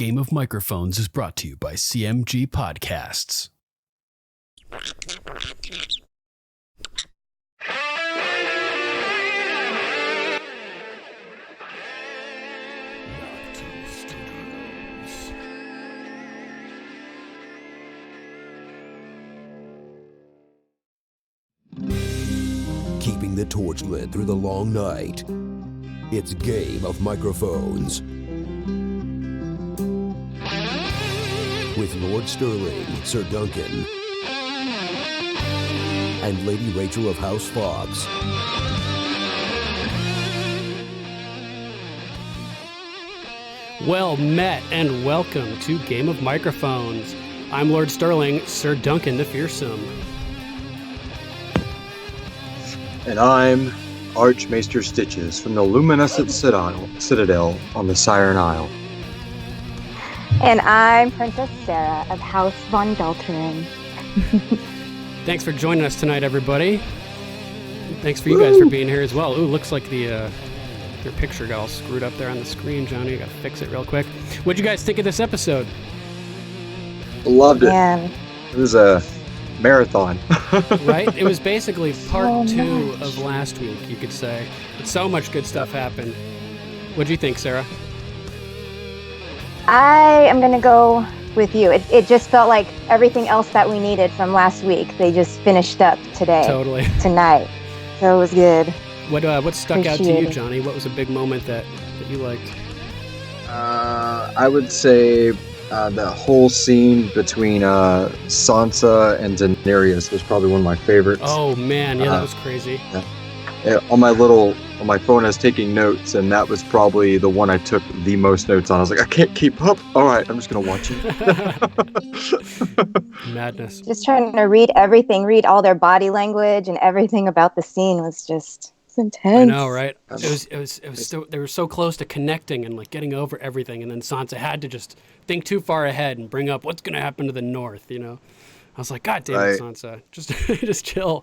Game of Microphones is brought to you by CMG Podcasts. Keeping the torch lit through the long night. It's Game of Microphones. With Lord Sterling, Sir Duncan, and Lady Rachel of House Fox. Well met and welcome to Game of Microphones. I'm Lord Sterling, Sir Duncan the Fearsome. And I'm Archmaester Stitches from the Luminescent Citadel on the Siren Isle. And I'm Princess Sarah of House Von Belteren. Thanks for joining us tonight, everybody. Thanks for you guys for being here as well. Ooh, looks like your picture got all screwed up there on the screen, Johnny. You gotta fix it real quick. What'd you guys think of this episode? Loved it. Man. It was a marathon. Right? It was basically part two of last week, you could say. But so much good stuff happened. What'd you think, Sarah? I am going to go with you. It just felt like everything else that we needed from last week. They just finished up today. Totally. Tonight. So it was good. What stuck out to you, Johnny? What was a big moment that you liked? I would say the whole scene between Sansa and Daenerys was probably one of my favorites. Oh man, yeah, that was crazy. Yeah. On my phone I was taking notes, and that was probably the one I took the most notes on. I was like, I can't keep up. All right, I'm just gonna watch it. Madness. Just trying to read everything, read all their body language and everything about the scene was just intense. I know, right? It was so, they were so close to connecting and like getting over everything, and then Sansa had to just think too far ahead and bring up what's gonna happen to the North. You know, I was like, God damn it, Sansa, just chill.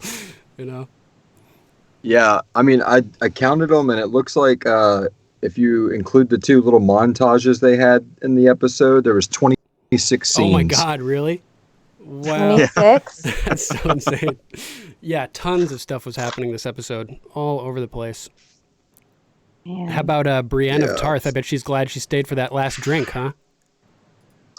You know. Yeah, I mean, I counted them, and it looks like if you include the two little montages they had in the episode, there was 26 scenes. Oh my God, really? Wow. 26? That's so insane. Yeah, tons of stuff was happening this episode, all over the place. Man. How about Brienne of Tarth? I bet she's glad she stayed for that last drink, huh?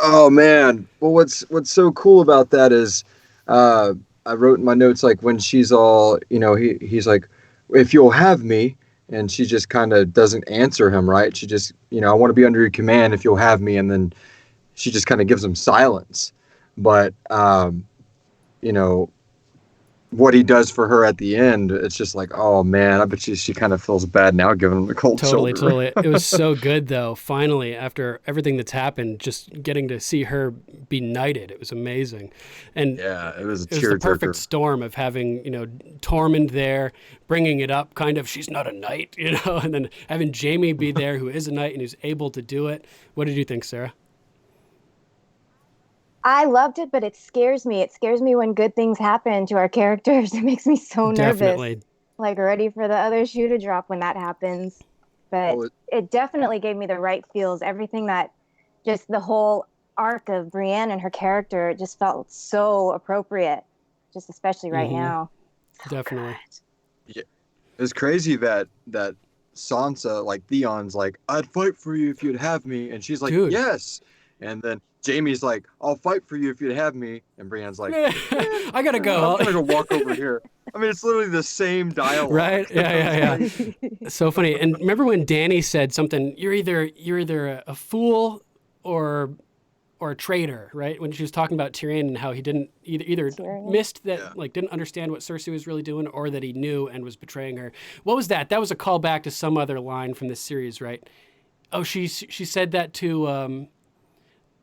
Oh man! Well, what's so cool about that is, I wrote in my notes, like, when she's all, he's like, if you'll have me, and she just kind of doesn't answer him, right? She just, I want to be under your command if you'll have me, and then she just kind of gives him silence. But, what he does for her at the end, it's just like, oh man, I bet she kind of feels bad now giving him the cold shoulder. Totally. It was so good though. Finally, after everything that's happened, just getting to see her be knighted, it was amazing. And yeah, it was the perfect storm of having, Tormund there, bringing it up, kind of, she's not a knight, and then having Jaime be there, who is a knight and who's able to do it. What did you think, Sarah? I loved it, but it scares me. It scares me when good things happen to our characters. It makes me so nervous. Definitely. Like, ready for the other shoe to drop when that happens. But it definitely gave me the right feels. Everything that, just the whole arc of Brienne and her character, it just felt so appropriate, just especially right now. So definitely. good. Yeah. It's crazy that Sansa, like, Theon's like, I'd fight for you if you'd have me. And she's like, Dude. Yes. And then Jaime's like, I'll fight for you if you'd have me. And Brienne's like, I gotta go. I'm gonna go walk over here. I mean, it's literally the same dialogue. Right? Yeah. So funny. And remember when Dany said something, you're either a fool or a traitor, right? When she was talking about Tyrion and how he didn't either missed that, like, didn't understand what Cersei was really doing, or that he knew and was betraying her. What was that? That was a callback to some other line from this series, right? Oh, she said that to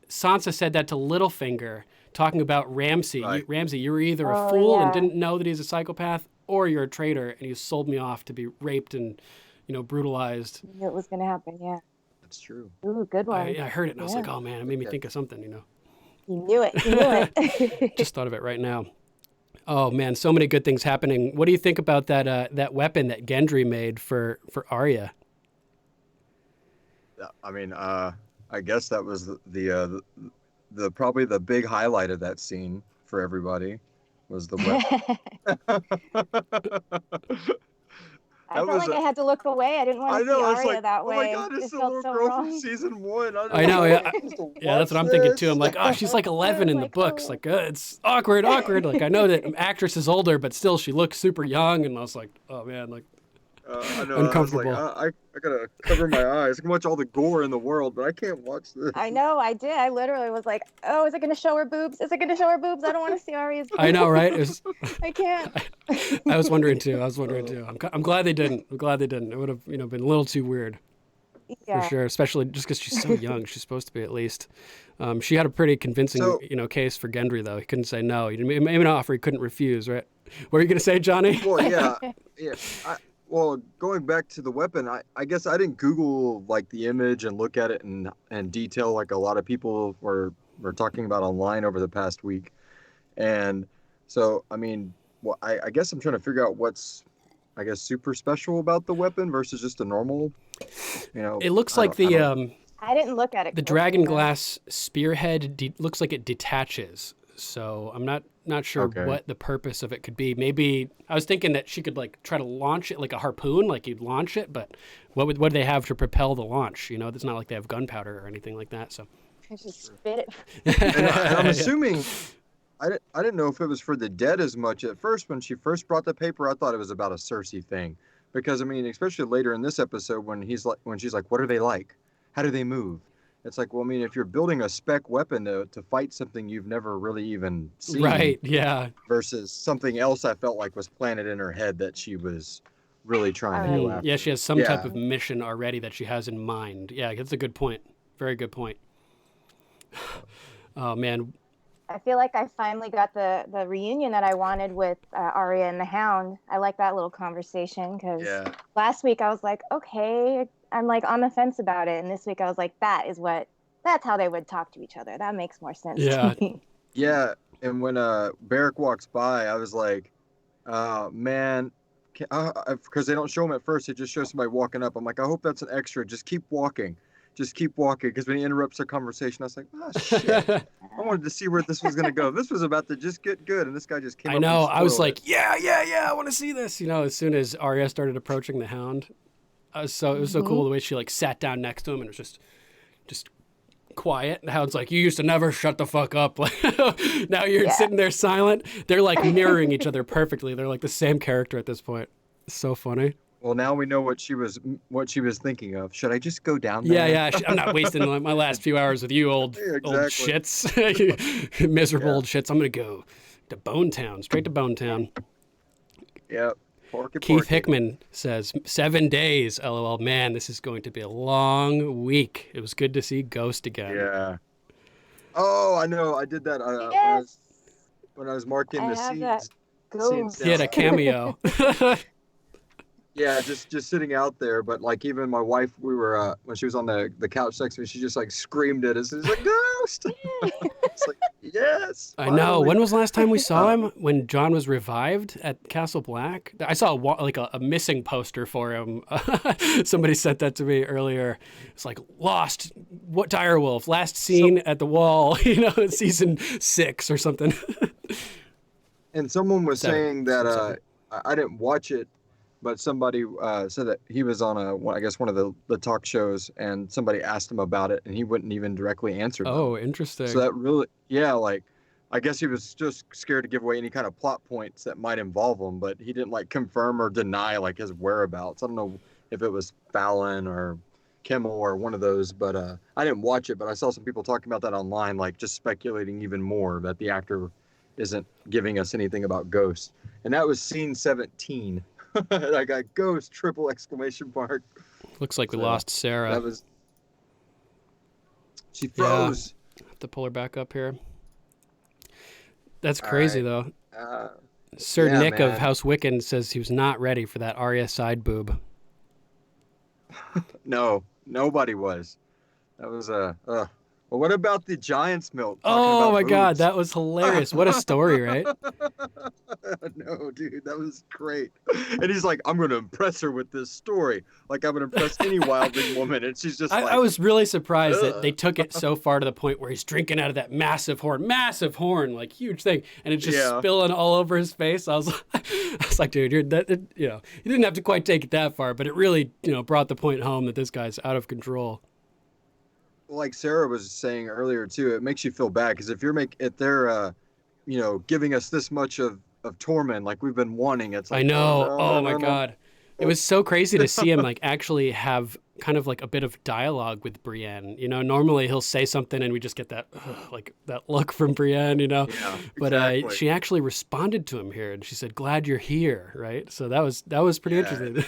Sansa said that to Littlefinger, talking about Ramsay. Right. Ramsay, you were either a fool and didn't know that he's a psychopath, or you're a traitor and you sold me off to be raped and, brutalized. I knew it was going to happen, yeah. That's true. Ooh, good one. I heard it and I was like, oh man, it made me think of something, You knew it. Just thought of it right now. Oh man, so many good things happening. What do you think about that weapon that Gendry made for Arya? I mean, I guess that was the probably the big highlight of that scene for everybody was the weapon. I felt like I had to look away. I didn't want to see Arya like, that oh way. my God, it's it the felt little so girl wrong. from season 1. I know, yeah. Yeah, that's what I'm thinking too. I'm like, like, oh, she's like 11 in the like, books. oh. Like, it's awkward. Like, I know that actress is older, but still, she looks super young. And I was like, oh man, like, I know. uncomfortable. I was like, I gotta cover my eyes. I can watch all the gore in the world, but I can't watch this. I know, I did. I literally was like, oh, is it going to show her boobs? Is it going to show her boobs? I don't want to see Arya's boobs. I know, right? I can't. I was wondering too. I'm glad they didn't. It would have, been a little too weird. Yeah. For sure, especially just because she's so young. She's supposed to be at least. She had a pretty convincing, case for Gendry, though. He couldn't say no. Maybe an offer he couldn't refuse, right? What were you going to say, Johnny? Well, yeah. Well, going back to the weapon, I guess I didn't Google like the image and look at it in detail like a lot of people were talking about online over the past week. And so, I mean, well, I guess I'm trying to figure out what's, I guess, super special about the weapon versus just a normal, It looks like I didn't look at it. The dragon glass spearhead looks like it detaches. So I'm not sure what the purpose of it could be. Maybe I was thinking that she could like try to launch it like a harpoon, like you'd launch it. But what do they have to propel the launch? It's not like they have gunpowder or anything like that. So I just spit it. And I'm assuming I didn't know if it was for the dead as much at first. When she first brought the paper, I thought it was about a Cersei thing, because I mean, especially later in this episode when she's like, what are they like? How do they move? It's like, well, I mean, if you're building a spec weapon to fight something you've never really even seen. Right, yeah. Versus something else I felt like was planted in her head that she was really trying to go after. Yeah, she has some type of mission already that she has in mind. Yeah, that's a good point. Very good point. Oh, man. I feel like I finally got the reunion that I wanted with Arya and the Hound. I like that little conversation because last week I was like, okay, I'm like on the fence about it. And this week I was like, that's how they would talk to each other. That makes more sense to me. Yeah. And when Beric walks by, I was like, man, because they don't show him at first. They just show somebody walking up. I'm like, I hope that's an extra. Just keep walking. Because when he interrupts our conversation, I was like, oh, shit. I wanted to see where this was going to go. This was about to just get good, and this guy just came up. I know. I was like, yeah, I want to see this. As soon as Arya started approaching the Hound, it was so cool the way she like sat down next to him and it was just quiet. The Hound's like, you used to never shut the fuck up. Like, now you're sitting there silent. They're like mirroring each other perfectly. They're like the same character at this point. It's so funny. Well, now we know what she was thinking of. Should I just go down there? Yeah. I'm not wasting my last few hours with you old shits. Miserable old shits. I'm going to go to Bone Town, straight to Bone Town. Yep. Keith Hickman says, 7 days, LOL. Man, this is going to be a long week. It was good to see Ghost again. Yeah. Oh, I know. I did that when I was marking the scenes. He had a cameo. Yeah, just sitting out there. But like even my wife, we were when she was on the couch next to me, she just like screamed at us. It's like, Ghost. It's like, yes. I know. When was the last time we saw him? When Jon was revived at Castle Black? I saw a missing poster for him. Somebody sent that to me earlier. It's like lost. What direwolf? Last seen at the wall. Season 6 or something. And someone was saying that I didn't watch it. But somebody said that he was on one of the talk shows, and somebody asked him about it, and he wouldn't even directly answer them. Oh, interesting. So that really, I guess he was just scared to give away any kind of plot points that might involve him, but he didn't like confirm or deny like his whereabouts. I don't know if it was Fallon or Kimmel or one of those, but I didn't watch it, but I saw some people talking about that online, like just speculating even more that the actor isn't giving us anything about Ghost. And that was scene 17. I got Ghost, triple exclamation mark. Looks like we lost Sarah. She froze. Yeah. Have to pull her back up here. That's crazy, though. Sir Nick of House Wiccan says he was not ready for that Arya side boob. No, nobody was. That was well, what about the Giant's milk? Oh my God, that was hilarious. What a story, right? No, dude, that was great. And he's like, I'm going to impress her with this story. Like I'm going to impress any wildling woman. And she's just I was really surprised that they took it so far to the point where he's drinking out of that massive horn, like huge thing. And it's just spilling all over his face. I was like, dude, you didn't have to quite take it that far, but it really, brought the point home that this guy's out of control. Like Sarah was saying earlier too, it makes you feel bad because if they're giving us this much of torment like we've been wanting, it's like, I know. Oh my God. It was so crazy to see him like actually have kind of like a bit of dialogue with Brienne. Normally he'll say something and we just get that like that look from Brienne, Yeah, but exactly. she actually responded to him here and she said, "Glad you're here," right? So that was pretty interesting.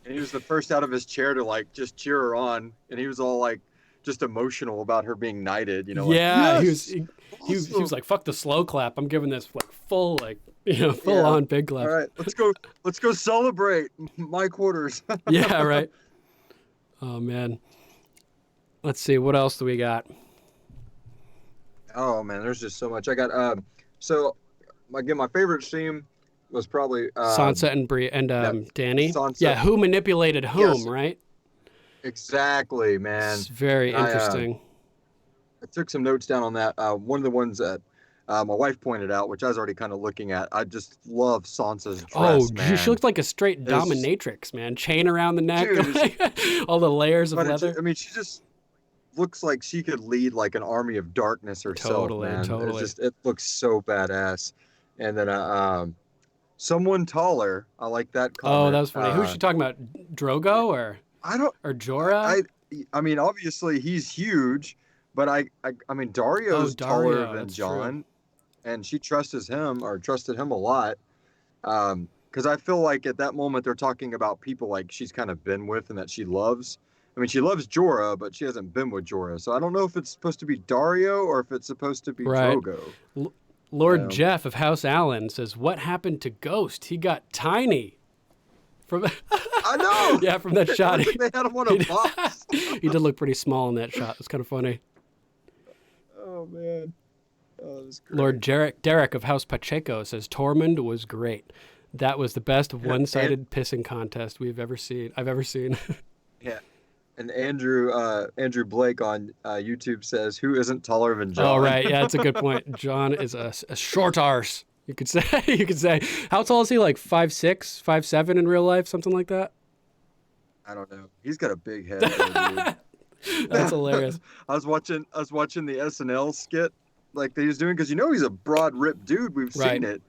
And he was the first out of his chair to like just cheer her on, and he was all like just emotional about her being knighted, like, yeah, yes! he was like, "Fuck the slow clap. I'm giving this like full on big clap." All right, let's go celebrate my quarters. Yeah, right. Oh man. Let's see, what else do we got? Oh man, there's just so much. I got so again, my favorite scene was probably Sansa and Dany. Sansa. Yeah, who manipulated whom, Yes. right? Exactly, man. It's very interesting. I took some notes down on that. One of the ones that my wife pointed out, which I was already kind of looking at. I just love Sansa's dress, man. She looked like a straight dominatrix, man. Chain around the neck, Dude, all the layers of leather. She just looks like she could lead like an army of darkness herself, man. Totally. It looks so badass. And then someone taller. I like that comment. Oh, that was funny. Who's she talking about? Drogo or Jorah? I mean, obviously he's huge, but I mean Dario's taller than Jon, true. And she trusted him a lot. Because I feel like at that moment they're talking about people like she's kind of been with and that she loves. I mean, she loves Jorah, but she hasn't been with Jorah. So I don't know if it's supposed to be Dario or if it's supposed to be Drogo. Lord Jeff of House Allen says, "What happened to Ghost? He got tiny." I know. Yeah, from that shot. They had him on a box. He did look pretty small in that shot. It was kind of funny. Oh, man. Oh, that was great. Lord Derek of House Pacheco says, "Tormund was great. That was the best one-sided pissing contest I've ever seen." Yeah. And Andrew Blake on YouTube says, "Who isn't taller than Jon?" Oh, right. Yeah, that's a good point. Jon is a short arse. You could say. How tall is he? Like 5'6", 5'7" in real life, something like that? I don't know. He's got a big head. Dude. That's hilarious. I was watching the SNL skit like that he was doing because he's a broad, ripped dude. We've seen it,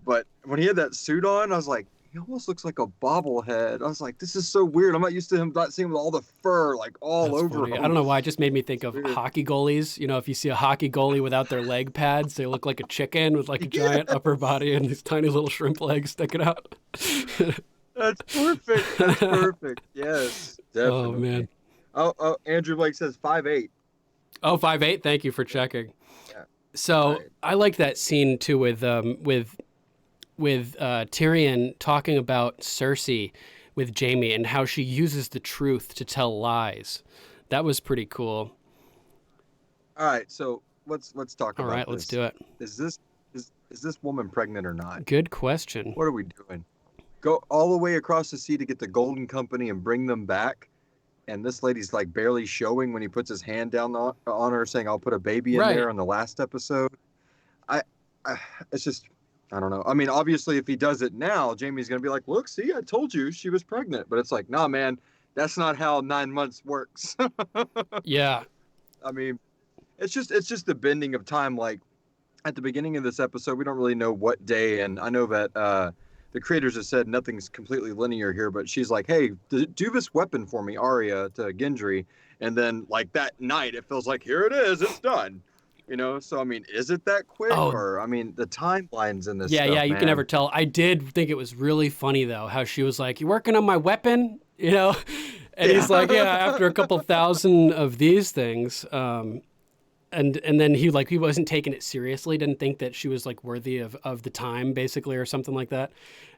but when he had that suit on, I was like, he almost looks like a bobblehead. I was like, this is so weird. I'm not used to him not seeing with all the fur like all That's over funny. him. I don't know why. It just made me think of hockey goalies. If you see a hockey goalie without their leg pads, they look like a chicken with like a giant upper body and these tiny little shrimp legs sticking out. That's perfect. Yes, definitely. Oh, man. Oh, Andrew Blake says 5'8". Oh, 5'8". Thank you for checking. Yeah. So Right. I like that scene too with Tyrion talking about Cersei with Jaime and how she uses the truth to tell lies. That was pretty cool. All right, so let's talk about this. All right, let's do it. Is this woman pregnant or not? Good question. What are we doing? Go all the way across the sea to get the Golden Company and bring them back, and this lady's like barely showing when he puts his hand down on her, saying, "I'll put a baby in there" on the last episode. It's just. I don't know. I mean, obviously, if he does it now, Jamie's going to be like, "Look, see, I told you she was pregnant." But it's like, nah, man, that's not how 9 months works. Yeah. I mean, it's just the bending of time. Like at the beginning of this episode, we don't really know what day. And I know that the creators have said nothing's completely linear here, but she's like, "Hey, do this weapon for me, Arya," to Gendry. And then like that night, it feels like, here it is. It's done. So I mean, is it that quick? Or I mean, the timelines in this. Yeah, stuff, you man. can never tell. I did think it was really funny though how she was like, "You working on my weapon?" And he's like, "Yeah." After a couple thousand of these things, and then he wasn't taking it seriously. Didn't think that she was like worthy of the time, basically, or something like that.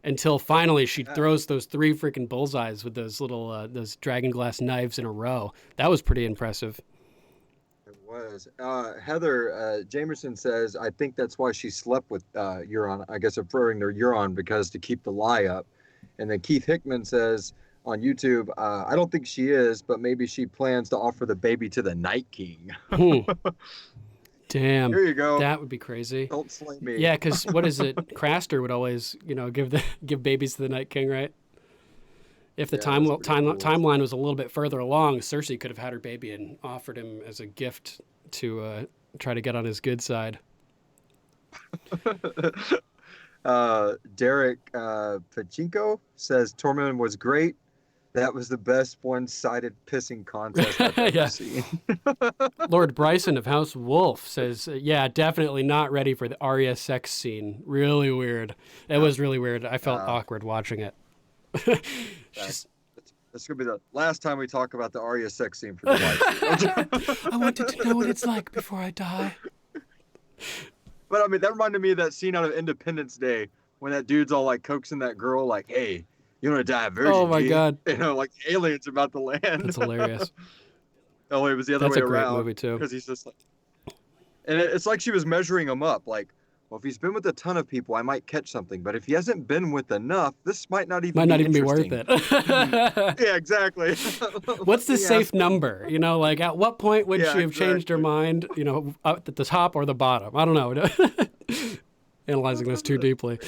Until finally, she throws those 3 freaking bullseyes with those little those dragon glass knives in a row. That was pretty impressive. It was. Heather Jamerson says, I think that's why she slept with Euron. I guess referring to Euron because to keep the lie up. And then Keith Hickman says on YouTube, I don't think she is, but maybe she plans to offer the baby to the Night King. Damn. Here you go. That would be crazy. Don't slay me. Yeah, because what is it? Craster would always, give babies to the Night King, right? If the timeline was a little bit further along, Cersei could have had her baby and offered him as a gift to try to get on his good side. Derek Pachinko says Tormund was great. That was the best one-sided pissing contest I've ever seen. Lord Bryson of House Wolf says, yeah, definitely not ready for the Arya sex scene. Really weird. It was really weird. I felt awkward watching it. That's going to be the last time we talk about the Arya sex scene for the life. I wanted to know what it's like before I die. But, I mean, that reminded me of that scene out of Independence Day when that dude's all, like, coaxing that girl, like, hey, you want to die a virgin, oh, my God. You know, like aliens about to land. That's hilarious. Oh, it was the other way around. That's a great movie, too. Because he's just like... And it's like she was measuring him up, like, well, if he's been with a ton of people, I might catch something. But if he hasn't been with enough, this might not even be worth it. Yeah, exactly. What's the safe number? You know, like at what point would she have changed her mind, you know, up at the top or the bottom? I don't know. Analyzing this too deeply.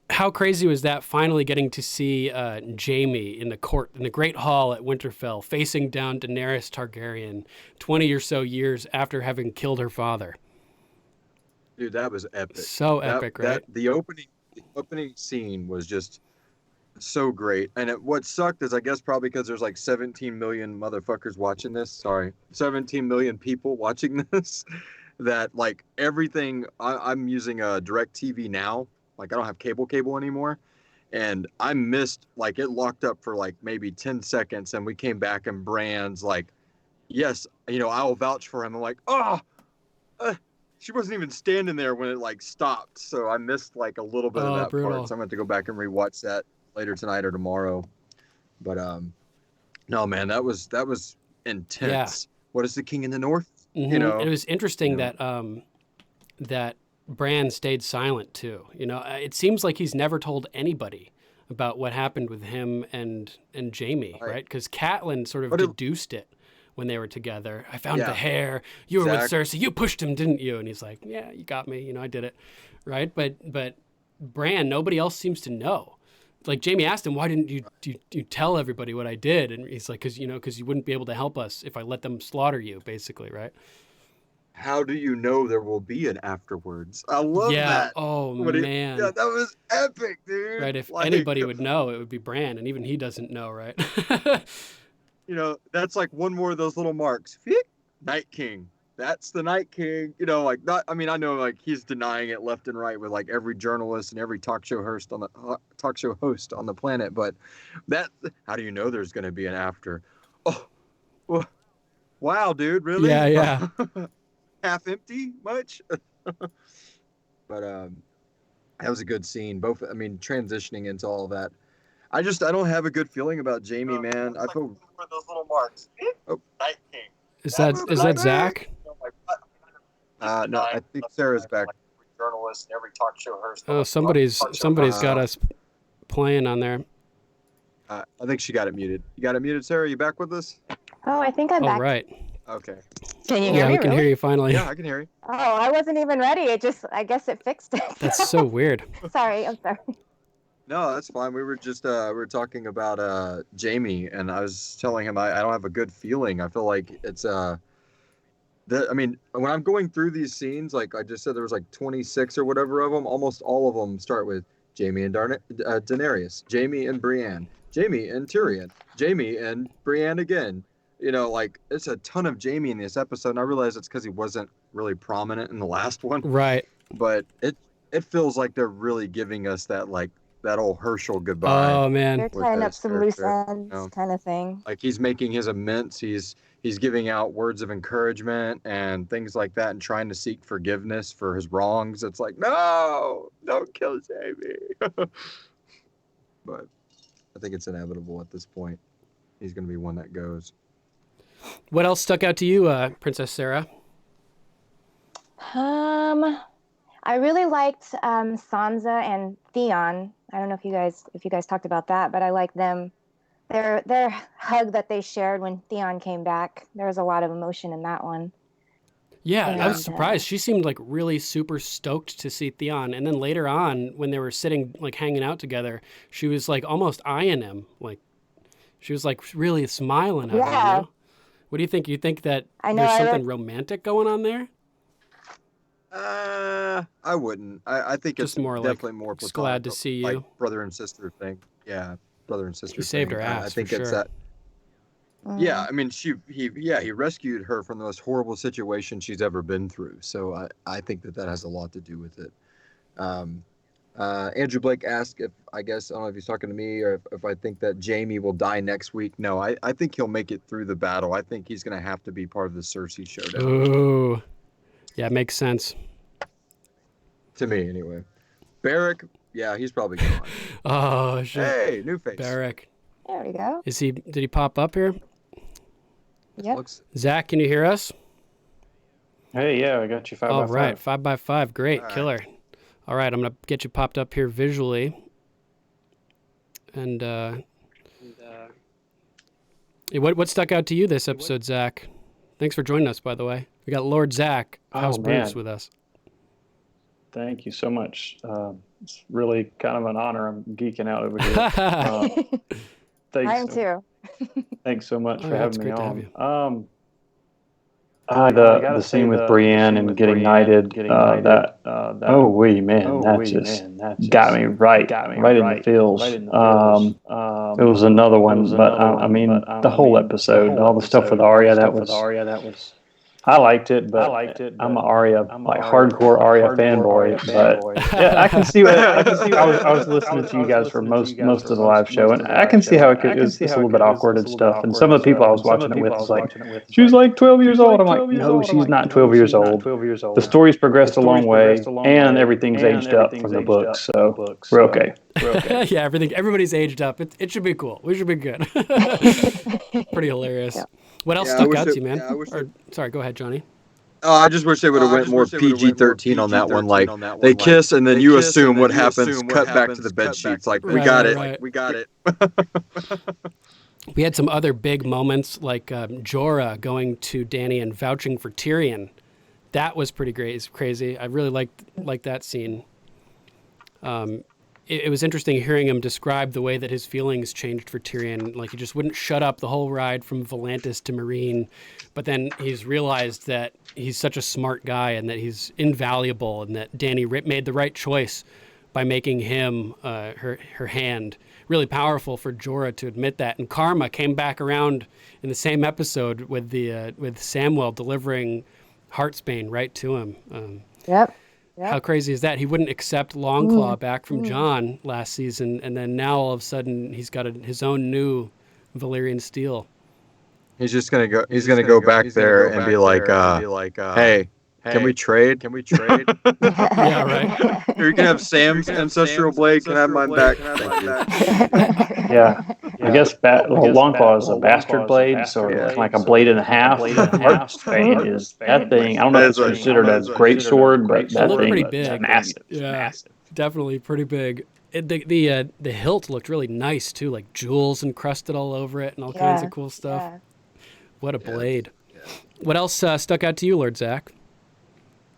How crazy was that finally getting to see Jaime in the Great Hall at Winterfell facing down Daenerys Targaryen 20 or so years after having killed her father? Dude, that was epic. So epic, right? The opening scene was just so great. And what sucked is I guess probably because there's like 17 million motherfuckers watching this. Sorry. 17 million people watching this. That like everything, I'm using a DirecTV now. Like I don't have cable anymore. And I missed, like it locked up for like maybe 10 seconds. And we came back and Bran's like, yes, you know, I'll vouch for him. I'm like, she wasn't even standing there when it like stopped. So I missed like a little bit of that brutal. part. So I'm going to go back and rewatch that later tonight or tomorrow. But no, man, that was intense. Yeah. What is the king in the north? Mm-hmm. You know, it was interesting that that Bran stayed silent too. You know, it seems like he's never told anybody about what happened with him and Jaime, right? Because Catelyn sort of deduced it when they were together. I found the hair. You were with Cersei. You pushed him, didn't you? And he's like, yeah, you got me. You know, I did it, right? But Bran, nobody else seems to know. Like Jaime asked him, why didn't you tell everybody what I did? And he's like, because you wouldn't be able to help us if I let them slaughter you, basically, right? How do you know there will be an afterwards? I love that. Oh, man. Yeah, that was epic, dude. Right, if anybody would know, it would be Bran, and even he doesn't know, right? You know, that's like one more of those little marks. Night King. That's the Night King. You know, like not. I mean, I know like he's denying it left and right with like every journalist and every talk show host on the planet. But that, how do you know there's going to be an after? Oh, well, wow, dude, really? Yeah. Half empty much? But that was a good scene. Both, I mean, transitioning into all that. I don't have a good feeling about Jaime, man. I feel for those little marks. Oh, Night King. Is that Zach? No, I think Sarah's back. Journalist, every talk show host. Oh, somebody's got us playing on there. I think she got it muted. You got it muted, Sarah? You back with us? Oh, I think I'm back. Oh, right. Okay. Can you hear me? Yeah, we can hear you finally. Yeah, I can hear you. Oh, I wasn't even ready. I guess it fixed it. That's so weird. Sorry, I'm sorry. No, that's fine. We were just we were talking about Jaime, and I was telling him I don't have a good feeling. I feel like it's I mean, when I'm going through these scenes, like I just said, there was like 26 or whatever of them. Almost all of them start with Jaime and Daenerys, Jaime and Brienne, Jaime and Tyrion, Jaime and Brienne again. You know, like it's a ton of Jaime in this episode, and I realize it's because he wasn't really prominent in the last one. Right. But it feels like they're really giving us that like that old Herschel goodbye. Oh man. They're tying up some loose ends, kind of thing. Like he's making his amends. He's giving out words of encouragement and things like that, and trying to seek forgiveness for his wrongs. It's like, no, don't kill Jaime. But I think it's inevitable at this point. He's going to be one that goes. What else stuck out to you, Princess Sarah? I really liked Sansa and Theon. I don't know if you guys talked about that, but I like them. Their hug that they shared when Theon came back. There was a lot of emotion in that one. Yeah, I was surprised. She seemed like really super stoked to see Theon. And then later on, when they were sitting, like hanging out together, she was like almost eyeing him. Like she was like really smiling at him. You know? What do you think? You think that there's something romantic going on there? I wouldn't. I think just it's more definitely like, more platonic, glad to see you. like brother and sister thing. Yeah, brother and sister. He saved her ass. I think for it's sure. that. Yeah, I mean, he rescued her from the most horrible situation she's ever been through. So I think that has a lot to do with it. Andrew Blake asked if, I guess, I don't know if he's talking to me or if I think that Jaime will die next week. No, I think he'll make it through the battle. I think he's going to have to be part of the Cersei showdown. Ooh. Yeah, it makes sense. To me, anyway. Barrack, yeah, he's probably gone. Oh, shit. Hey, new face. There Barrack. we go. Did he pop up here? Yep. Zach, can you hear us? Hey, yeah, I got you 5 by 5. All right, 5 by 5. Great, All right. killer. All right, I'm going to get you popped up here visually. And what stuck out to you this episode, Zach? Thanks for joining us, by the way. We got Lord Zach, House Bruce, with us. Thank you so much. It's really kind of an honor. I'm geeking out over here. Thanks. I am too. Thanks so much for it's having me great to have on. you. The scene with Brienne and getting knighted, oh wee man, that just got me right in the feels. It was another one, but I mean the whole episode, all the stuff with Arya, that was. I liked it, but I'm an Arya, hardcore Arya fanboy. But yeah, I can see. I was listening to you guys for most of the live show, and I can see how it was just a little bit awkward and stuff. And some of the people I was watching it with was like, "She's like 12 years old." I'm like, "No, she's not 12 years old. The story's progressed a long way, and everything's aged up from the books, so we're okay." Yeah, everybody's aged up. It should be cool. We should be good. Pretty hilarious. Yeah. What else stuck out to you, man? Sorry, go ahead, Johnny. I just wish they would have went more PG-13 on that one. Like they kiss and then you assume what happens. Cut back to the bed sheets. Like we got it. Like we got it. We had some other big moments, like Jorah going to Dany and vouching for Tyrion. That was pretty great. It's crazy. I really liked that scene. It was interesting hearing him describe the way that his feelings changed for Tyrion. Like he just wouldn't shut up the whole ride from Volantis to Meereen, but then he's realized that he's such a smart guy and that he's invaluable, and that Dany made the right choice by making him her hand. Really powerful for Jorah to admit that. And karma came back around in the same episode with Samwell delivering Heartsbane right to him. Yep. How crazy is that? He wouldn't accept Longclaw back from Jon last season, and then now all of a sudden he's got his own new Valyrian steel. He's just gonna go. He's gonna go back there and be like, "Hey, can we trade? Yeah, right. Or you can have Sam's ancestral blade. Can I have mine back? Thank you." Yeah. I guess Longclaw is a bastard blade, so it's like a blade and a half. Heartsbane is that thing. I don't know if it's considered a great sword, but that thing is massive. Yeah, definitely pretty big. The hilt looked really nice too, like jewels encrusted all over it and all kinds of cool stuff. Yeah. What a blade. Yeah. What else stuck out to you, Lord Zach?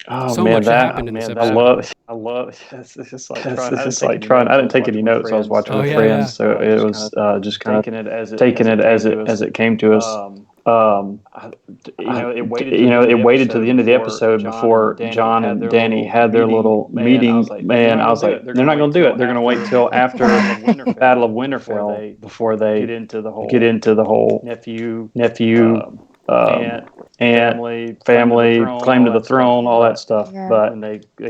Oh so man, much happened in this episode. I love. It's just like trying. I didn't take any notes. I was watching with friends, so it was just kind of taking it as it came to us. It waited to the end of the episode before Jon and Dany had their little meeting. Man, I was like, they're not going to do it. They're going to wait till after Battle of Winterfell before they get into the whole nephew. Aunt, family, claim to the throne, all that stuff. Yeah. But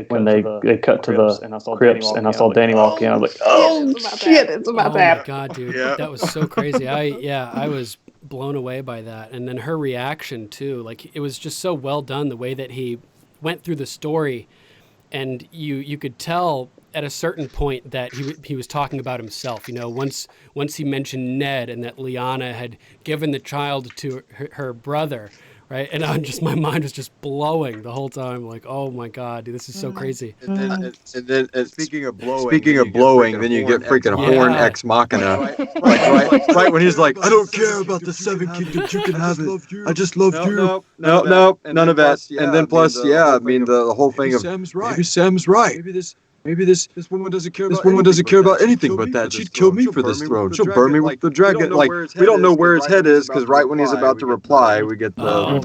when they cut to the crypts and I saw Dany walk in, I was like, oh shit, it's about to happen. Oh my God, dude, that was so crazy. I was blown away by that. And then her reaction too, like it was just so well done, the way that he went through the story, and you could tell at a certain point that he was talking about himself. You know, once he mentioned Ned and that Lyanna had given the child to her brother, right? And my mind was just blowing the whole time. Like, oh my God, dude, this is so crazy. And then speaking of blowing, then you get freaking horn ex machina. right when he's like, I don't care about the seven kingdoms, you can have it. I just love you. No, none of that. And then plus, I mean, the whole thing of maybe Sam's right. Maybe this woman doesn't care about anything but that. She'd kill me for this throne. She'll burn me with the dragon. Like, we don't know where his head is, because right when he's about to reply, we get the horn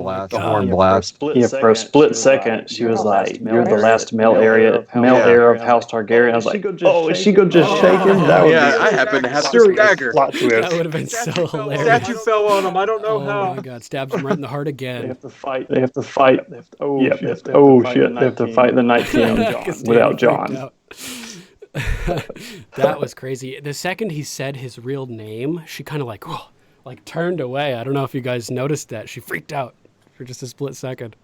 blast. For a split second, she was like, "You're the last male heir of House Targaryen." I was like, "Oh, is she gonna just shake him?" That would I happen to have the dagger. That would have been so hilarious. Statue fell on him. I don't know how. Oh my God! Stabs him right in the heart again. They have to fight. They have to fight the Night King without Jon. That was crazy. The second he said his real name, she kind of like turned away. I don't know if you guys noticed that. She freaked out for just a split second.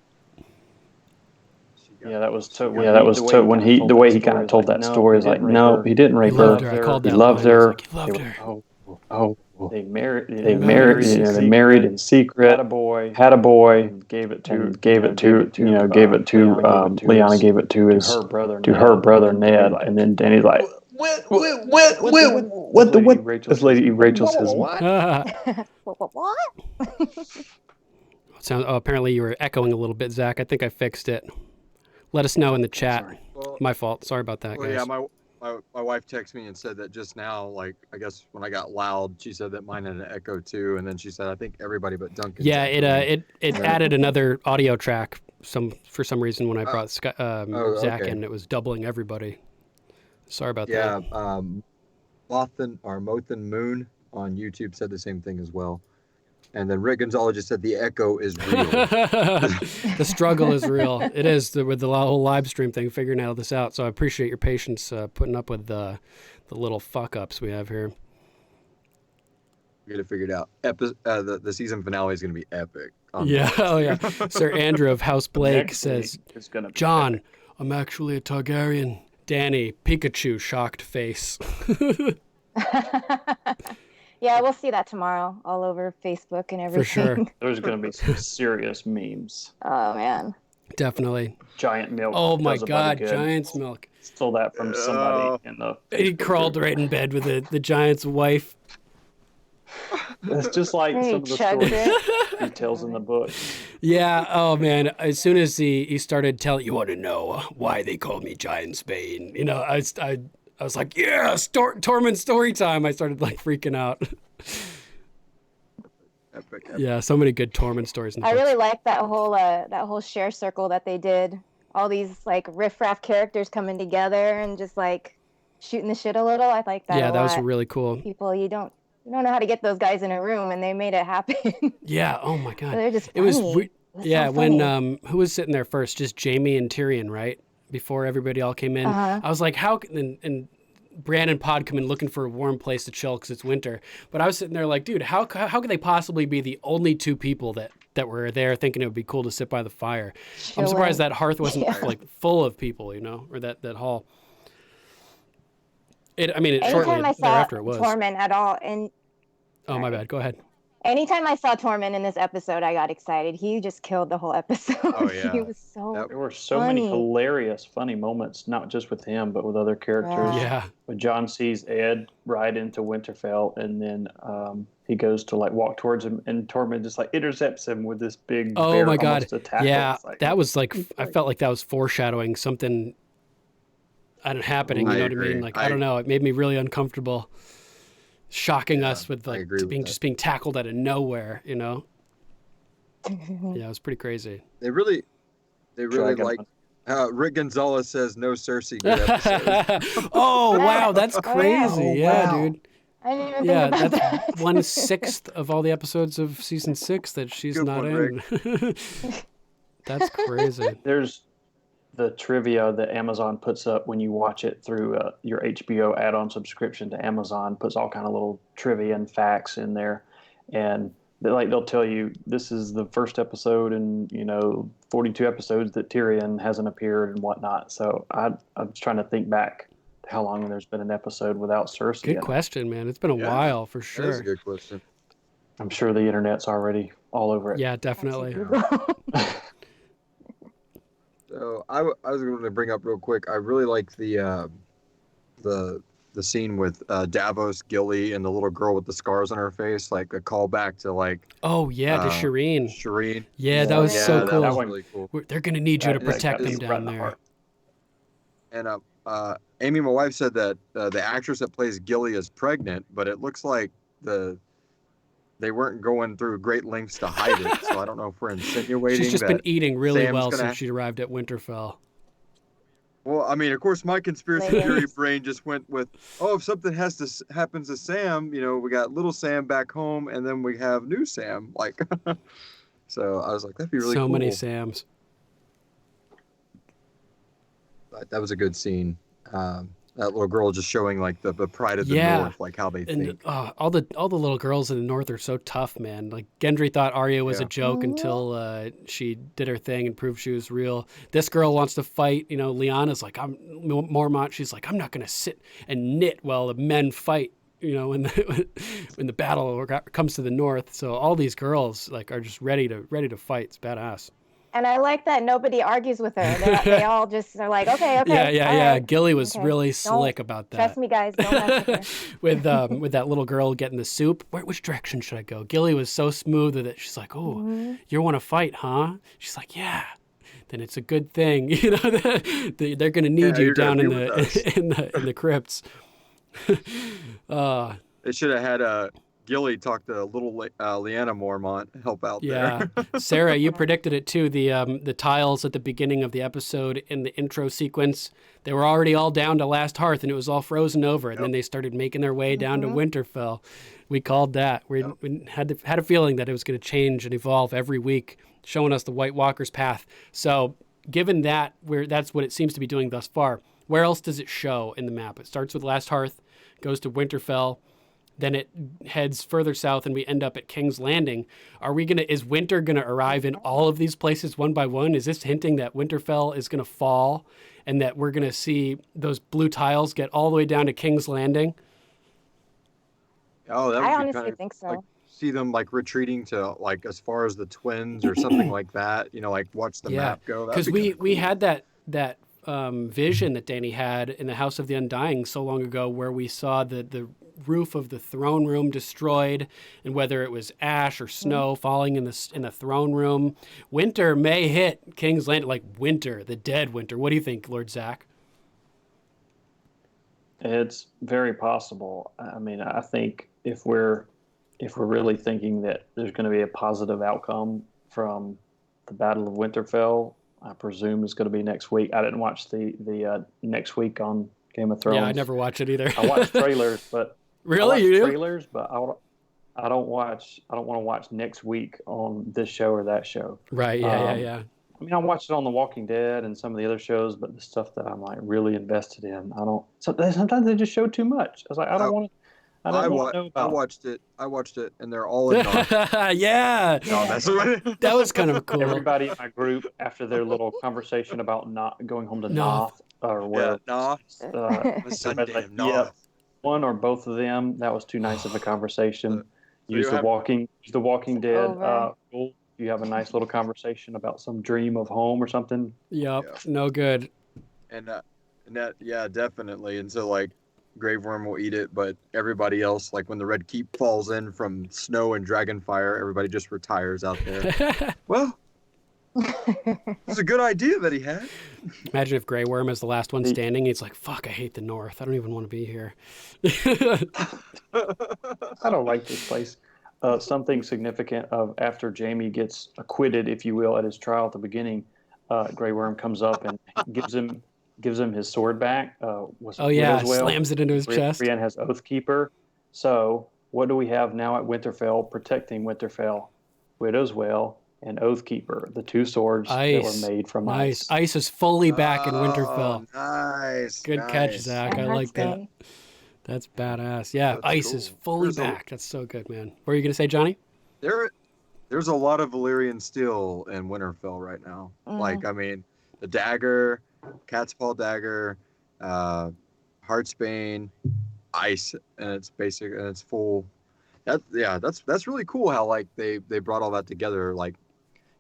Yeah, that was so. When the way he kind of told that story is like, no, he didn't rape her. He loved her. He loved her. They married in secret. Had a boy. Gave it to Lyanna gave it to her brother Ned, and then Danny's like, what this lady Rachel says. What? Apparently you were echoing a little bit, Zach. I think I fixed it. Let us know in the chat. My fault. Sorry about that, guys. Yeah, my wife texted me and said that just now, like, I guess when I got loud, she said that mine had an echo too, and then she said I think everybody but Duncan. Yeah, it added another audio track for some reason when I brought Zach in, it was doubling everybody. Sorry about that. Yeah, Mothan Moon on YouTube said the same thing as well. And then Rick Gonzalez just said the echo is real. The struggle is real. It is with the whole live stream thing, figuring all this out. So I appreciate your patience putting up with the little fuck ups we have here. We got to figure it out. The season finale is going to be epic. Yeah. Oh yeah. Sir Andrew of House Blake says, "John, I'm actually a Targaryen." Danny, Pikachu, shocked face. Yeah, we'll see that tomorrow all over Facebook and everything. For sure. There's going to be some serious memes. Oh, man. Definitely. Giant milk. Oh, my God. Giant's milk. Stole that from somebody in the... He crawled right in bed with the Giant's wife. It's just like some of the stories he tells in the book. Yeah. Oh, man. As soon as he started telling, you want to know why they call me Giant's Bane? You know, I was like, yeah, Tormund story time. I started like freaking out. Epic. Yeah, so many good Tormund stories. I really like that whole share circle that they did. All these like riffraff characters coming together and just like shooting the shit a little. I like that. Yeah, that was really cool. People, you don't know how to get those guys in a room, and they made it happen. Yeah. Oh my God. They're just funny. It was yeah. So funny. When who was sitting there first? Just Jaime and Tyrion, right? Before everybody all came in. I was like, how can, and Bran and Pod come in looking for a warm place to chill because it's winter. But I was sitting there like, dude, how could they possibly be the only two people that were there thinking it would be cool to sit by the fire? Chilling. I'm surprised that hearth wasn't like full of people, you know, or that hall. Shortly thereafter it was. Tormund at all, and oh my bad, go ahead. Anytime I saw Tormund in this episode, I got excited. He just killed the whole episode. Oh, yeah. He was so There were so many hilarious, funny moments, not just with him, but with other characters. Yeah. When Jon sees Ed ride into Winterfell, and then he goes to like walk towards him, and Tormund just like intercepts him with this big bear my God. attack. Yeah, that was like, I felt like that was foreshadowing something happening. You know what I mean? Like, I don't know. It made me really uncomfortable. Shocking us with like being tackled out of nowhere, you know. Yeah, it was pretty crazy. They really like. Rick Gonzalez says no Cersei. Good episode. Oh wow, that's crazy. Oh, yeah, wow. dude. I didn't even think about that. 1/6 of all the episodes of season 6 that she's Good not one, in. That's crazy. There's the trivia that Amazon puts up when you watch it through your HBO add-on subscription to Amazon. Puts all kind of little trivia and facts in there, and they'll tell you this is the first episode in 42 episodes that Tyrion hasn't appeared and whatnot. So I was trying to think back how long there's been an episode without Cersei. Good question, man. It's been a while for sure. That is a good question. I'm sure the internet's already all over it. Yeah, definitely. So I was going to bring up real quick. I really liked the scene with Davos, Gilly, and the little girl with the scars on her face, like a callback to like. Oh yeah, to Shireen. Shireen. Yeah, that was so cool. That was really cool. They're gonna need you to protect them down there. And Amy, my wife, said that the actress that plays Gilly is pregnant, but it looks like they weren't going through great lengths to hide it. So I don't know if we're insinuating she's just that been eating really Sam's well since she arrived at Winterfell. Well, I mean, of course, my conspiracy theory brain just went with, if something happens to Sam, we got little Sam back home, and then we have new Sam. Like, so I was like, that'd be really cool. So many Sams. But that was a good scene. That little girl just showing like the pride of the North, like how they think. All the little girls in the North are so tough, man. Like Gendry thought Arya was a joke until she did her thing and proved she was real. This girl wants to fight. Lyanna's like, I'm Mormont. She's like, I'm not gonna sit and knit while the men fight. When the battle comes to the North. So all these girls like are just ready to fight. It's badass. And I like that nobody argues with her. They all just are like, okay. Yeah. Right. Gilly was really slick about that. Trust me, guys. Don't mess with her. with that little girl getting the soup. Which direction should I go? Gilly was so smooth with it. She's like, you want to fight, huh? She's like, yeah. Then it's a good thing. They're going to need you down in the crypts. They should have had Gilly talk to little Lyanna Mormont, help out there. Sarah, you predicted it too. The tiles at the beginning of the episode in the intro sequence, they were already all down to Last Hearth, and it was all frozen over. And then they started making their way down to Winterfell. We called that. We had a feeling that it was going to change and evolve every week, showing us the White Walker's path. So, given that, that's what it seems to be doing thus far. Where else does it show in the map? It starts with Last Hearth, goes to Winterfell. Then it heads further south and we end up at King's Landing. Is winter going to arrive in all of these places one by one? Is this hinting that Winterfell is going to fall and that we're going to see those blue tiles get all the way down to King's Landing? Oh, that would I be honestly think so. Like, see them like retreating to like as far as the Twins or something like that. Like watch the map go. Because we had that vision that Dany had in the House of the Undying so long ago, where we saw the roof of the throne room destroyed, and whether it was ash or snow falling in the throne room. Winter may hit King's Landing, like winter, the dead winter. What do you think, Lord Zach? It's very possible. I mean, I think if we're really thinking that there's going to be a positive outcome from the Battle of Winterfell, I presume it's going to be next week. I didn't watch the next week on Game of Thrones. Yeah, I never watch it either. I watch trailers, but really, you do? Trailers, but I don't want to watch next week on this show or that show. Right? Yeah. I mean, I watched it on The Walking Dead and some of the other shows, but the stuff that I'm like really invested in, I don't. Sometimes they just show too much. I was like, I don't want to. I watched it, and they're all in Yeah. No, that's right. That was kind of cool. Everybody in my group, after their little conversation about not going home to Noth or where, one or both of them, that was too nice of a conversation. Use the Walking Dead. You have a nice little conversation about some dream of home or something. Yep. No good. And that, definitely. And so like, Grave Worm will eat it, but everybody else, like when the Red Keep falls in from snow and dragonfire, everybody just retires out there. Well, it's a good idea that he had. Imagine if Grey Worm is the last one standing. He's like, fuck, I hate the North. I don't even want to be here. I don't like this place. Something significant of after Jaime gets acquitted, if you will, at his trial at the beginning, Grey Worm comes up and gives him his sword back. Slams it into his chest. Brienne has Oathkeeper. So what do we have now at Winterfell protecting Winterfell? Widow's Wail and Oathkeeper, the two swords that were made from ice. Ice is fully back in Winterfell. Nice. Good catch, Zach. I like that. That's badass. Yeah, that's Ice is fully back. That's so good, man. What are you going to say, Johnny? There's a lot of Valyrian steel in Winterfell right now. Like, I mean, the dagger, Cat's Paw dagger, Heartsbane, Ice, and it's basic and it's full. That's really cool how like they brought all that together. Like,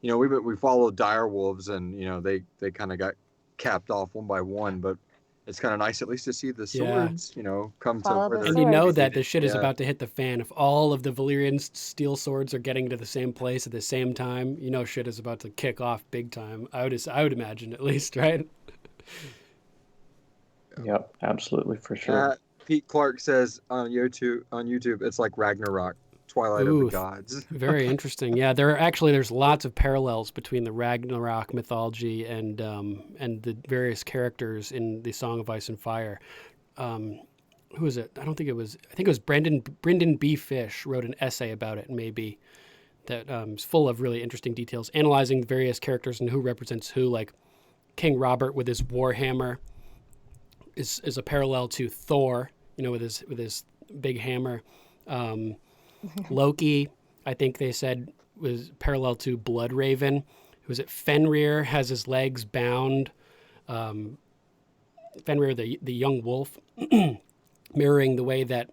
you know, we followed dire wolves, and you know they kind of got capped off one by one, but it's kind of nice at least to see the swords, you know, come to where they're. And you know that the shit is about to hit the fan. If all of the Valyrian steel swords are getting to the same place at the same time, you know shit is about to kick off big time. I would imagine, at least, right? Yep, absolutely, for sure. Pete Clark says on YouTube, it's like Ragnarok, Twilight of the Gods. Very interesting. Yeah, there's lots of parallels between the Ragnarok mythology and the various characters in the Song of Ice and Fire. Who is it? I think it was Brendan B. Fish wrote an essay about it, maybe, that is full of really interesting details, analyzing various characters and who represents who. Like King Robert with his warhammer is a parallel to Thor, you know, with his big hammer. Loki, I think they said, was parallel to Bloodraven. Was it Fenrir has his legs bound? Fenrir, the young wolf, mirroring the way that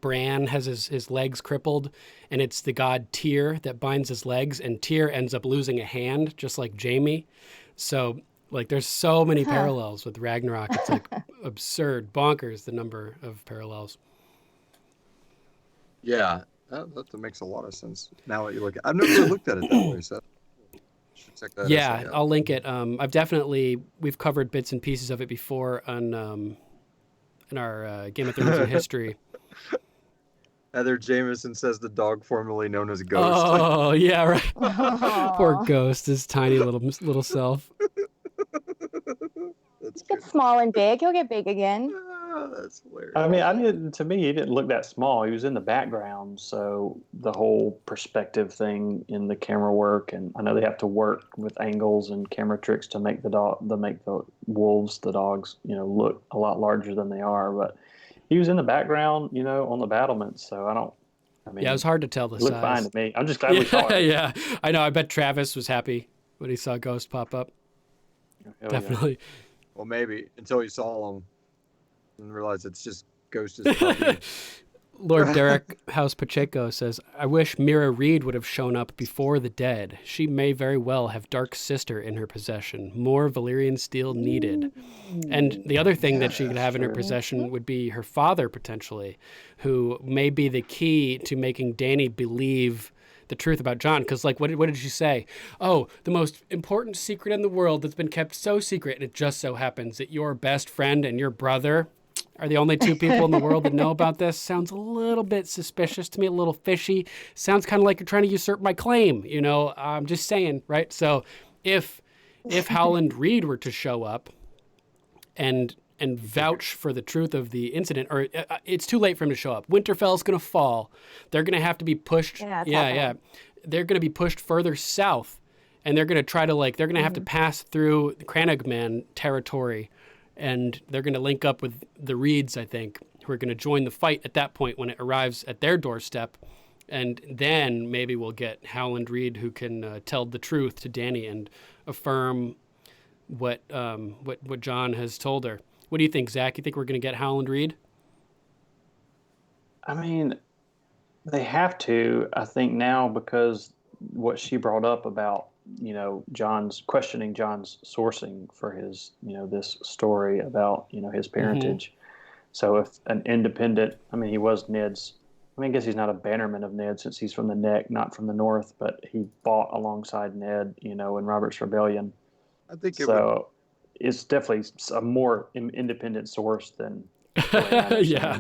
Bran has his legs crippled, and it's the god Tyr that binds his legs, and Tyr ends up losing a hand, just like Jaime. So, like, there's so many parallels with Ragnarok. It's like absurd, bonkers, the number of parallels. Yeah, that makes a lot of sense. Now that you look at, I've never really looked at it that way. So should check that. Yeah, I'll link it. We've covered bits and pieces of it before on in our Game of Thrones in history. Heather Jameson says the dog formerly known as Ghost. Oh yeah, right. Poor Ghost, his tiny little self. He gets small and big. He'll get big again. That's hilarious. I mean, to me, he didn't look that small. He was in the background, so the whole perspective thing in the camera work, and I know they have to work with angles and camera tricks to make the wolves, the dogs, you know, look a lot larger than they are. But he was in the background, you know, on the battlements. So it was hard to tell the size. Looked fine to me. I'm just glad we saw it. Yeah, I know. I bet Travis was happy when he saw Ghost pop up. Hell definitely. Yeah. Well, maybe until he saw him and realized it's just Ghost. Lord Derek House Pacheco says, I wish Mira Reed would have shown up before the dead. She may very well have Dark Sister in her possession. More Valyrian steel needed. And the other thing that she could have in her possession would be her father, potentially, who may be the key to making Dany believe the truth about Jon. Because, like, what did she say? Oh, the most important secret in the world that's been kept so secret, and it just so happens that your best friend and your brother are the only two people in the world that know about this. Sounds a little bit suspicious to me, a little fishy. Sounds kind of like you're trying to usurp my claim, you know. I'm just saying, right? So if Howland Reed were to show up and vouch for the truth of the incident, or it's too late for him to show up. Winterfell's going to fall. They're going to have to be pushed. Yeah. They're going to be pushed further south, and they're going to try to they're going to have to pass through the Cranagman territory, and they're going to link up with the Reeds, I think, who are going to join the fight at that point when it arrives at their doorstep. And then maybe we'll get Howland Reed, who can tell the truth to Dany and affirm what Jon has told her. What do you think, Zach? You think we're going to get Howland Reed? I mean, they have to, I think, now, because what she brought up about, you know, questioning Jon's sourcing for his, you know, this story about, you know, his parentage. Mm-hmm. So if an independent, I mean, he was Ned's, I guess he's not a bannerman of Ned since he's from the Neck, not from the North, but he fought alongside Ned, you know, in Robert's Rebellion. I think it's definitely a more independent source than yeah.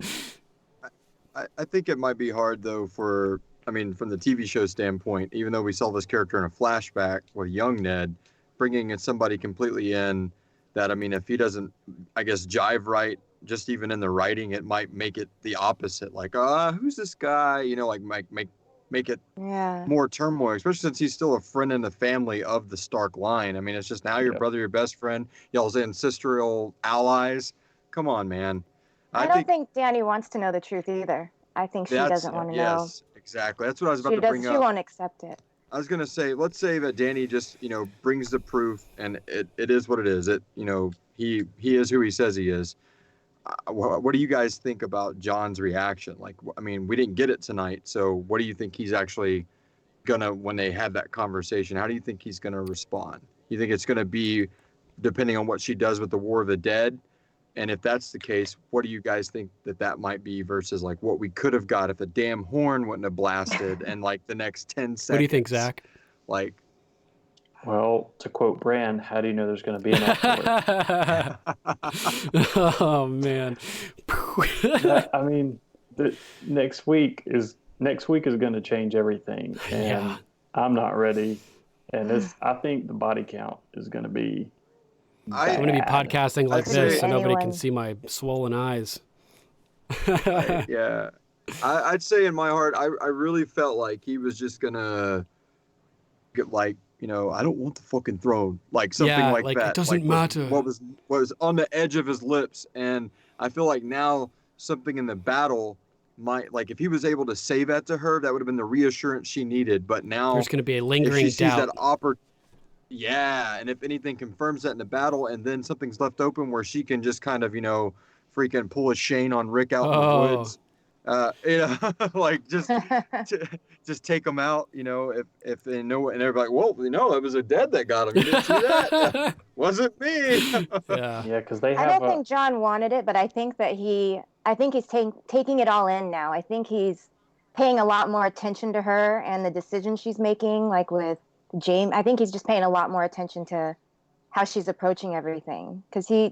I think it might be hard, though, from the TV show standpoint, even though we saw this character in a flashback with young Ned, bringing in somebody completely in that, I mean, if he doesn't, I guess, jive right, just even in the writing, it might make it the opposite. Like, who's this guy? You know, like make it more turmoil, especially since he's still a friend in the family of the Stark line. I mean, it's just now your brother, your best friend, y'all's ancestral allies. Come on, man. I don't think Dany wants to know the truth either. I think she doesn't want to know. Yes, exactly. That's what I was about to bring up. She won't accept it. I was going to say, let's say that Dany just, you know, brings the proof, and it is what it is. It, you know, he is who he says he is. what do you guys think about John's reaction? Like, I mean, we didn't get it tonight, so what do you think he's actually gonna, when they have that conversation, how do you think he's gonna respond? You think it's gonna be depending on what she does with the War of the Dead? And if that's the case, what do you guys think that might be versus like what we could have got if the damn horn wouldn't have blasted and like the next 10 seconds? What do you think, Zach? Like, well, to quote Brand, how do you know there's going to be an afterword? Oh man! I mean, next week is going to change everything, and I'm not ready. And I think the body count is going to be. I'm going to be podcasting like this, so nobody can see my swollen eyes. Yeah, I'd say in my heart, I really felt like he was just gonna get like, you know, I don't want the fucking throne, like something like that. It doesn't matter. What was on the edge of his lips, and I feel like now something in the battle might, like if he was able to say that to her, that would have been the reassurance she needed. But now there's going to be a lingering if she doubt. Sees that yeah, and if anything confirms that in the battle, and then something's left open where she can just kind of, you know, freaking pull a Shane on Rick out in the woods. You know, like just take them out, you know, if they know, and they're like, well, you know, it was a dead that got him. You didn't see that? Wasn't me. Yeah, because they have. I don't think John wanted it, but I think that he's taking it all in now. I think he's paying a lot more attention to her and the decisions she's making, like with James. I think he's just paying a lot more attention to how she's approaching everything, because he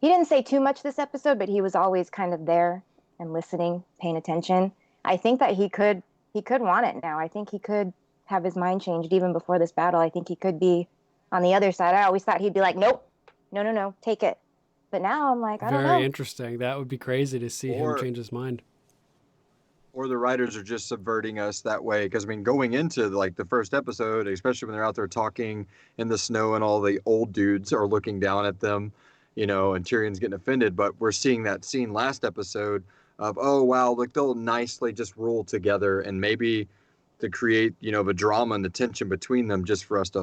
didn't say too much this episode, but he was always kind of there and listening, paying attention. I think that he could want it now. I think he could have his mind changed even before this battle. I think he could be on the other side. I always thought he'd be like, nope, no, take it. But now I'm like, I don't know. Very interesting. That would be crazy to see him change his mind. Or the writers are just subverting us that way. Because, I mean, going into like the first episode, especially when they're out there talking in the snow and all the old dudes are looking down at them, you know, and Tyrion's getting offended. But we're seeing that scene last episode of, oh, wow, like they'll nicely just rule together, and maybe to create, you know, the drama and the tension between them, just for us to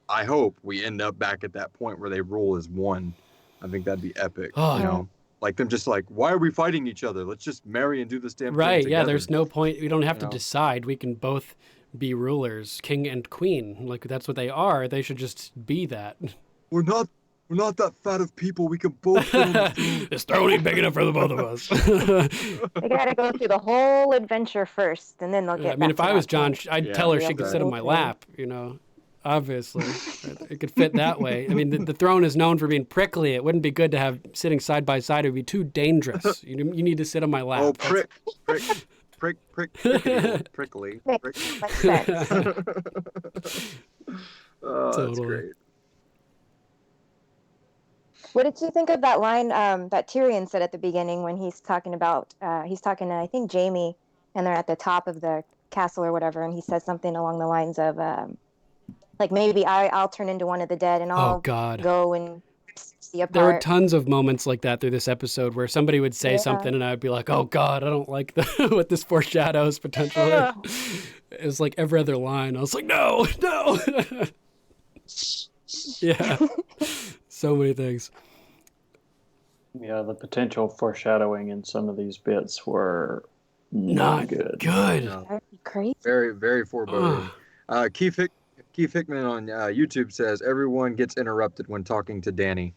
I hope we end up back at that point where they rule as one. I think that'd be epic, you know? Like them just like, why are we fighting each other? Let's just marry and do this damn thing together. Yeah, there's no point. We don't have to decide. We can both be rulers, king and queen. Like, that's what they are. They should just be that. We're not that fat of people. We can both fit on the throne. This throne ain't big enough for the both of us. They got to go through the whole adventure first, and then they'll get back. I mean, if I was John, I'd tell her she could sit on my lap, you know. Obviously, it could fit that way. I mean, the throne is known for being prickly. It wouldn't be good to have sitting side by side. It would be too dangerous. You need to sit on my lap. Oh, prickly. Makes sense. Oh, Totally. That's great. What did you think of that line that Tyrion said at the beginning when he's talking to, I think, Jaime, and they're at the top of the castle or whatever, and he says something along the lines of, like, maybe I'll turn into one of the dead and I'll go and see a part. There were tons of moments like that through this episode where somebody would say something and I'd be like, oh God, I don't like what this foreshadows potentially. It was like every other line. I was like, no. Yeah. So many things. Yeah, the potential foreshadowing in some of these bits were not good. No. That'd be crazy. Very, very foreboding. Keith Hickman on YouTube says everyone gets interrupted when talking to Dany.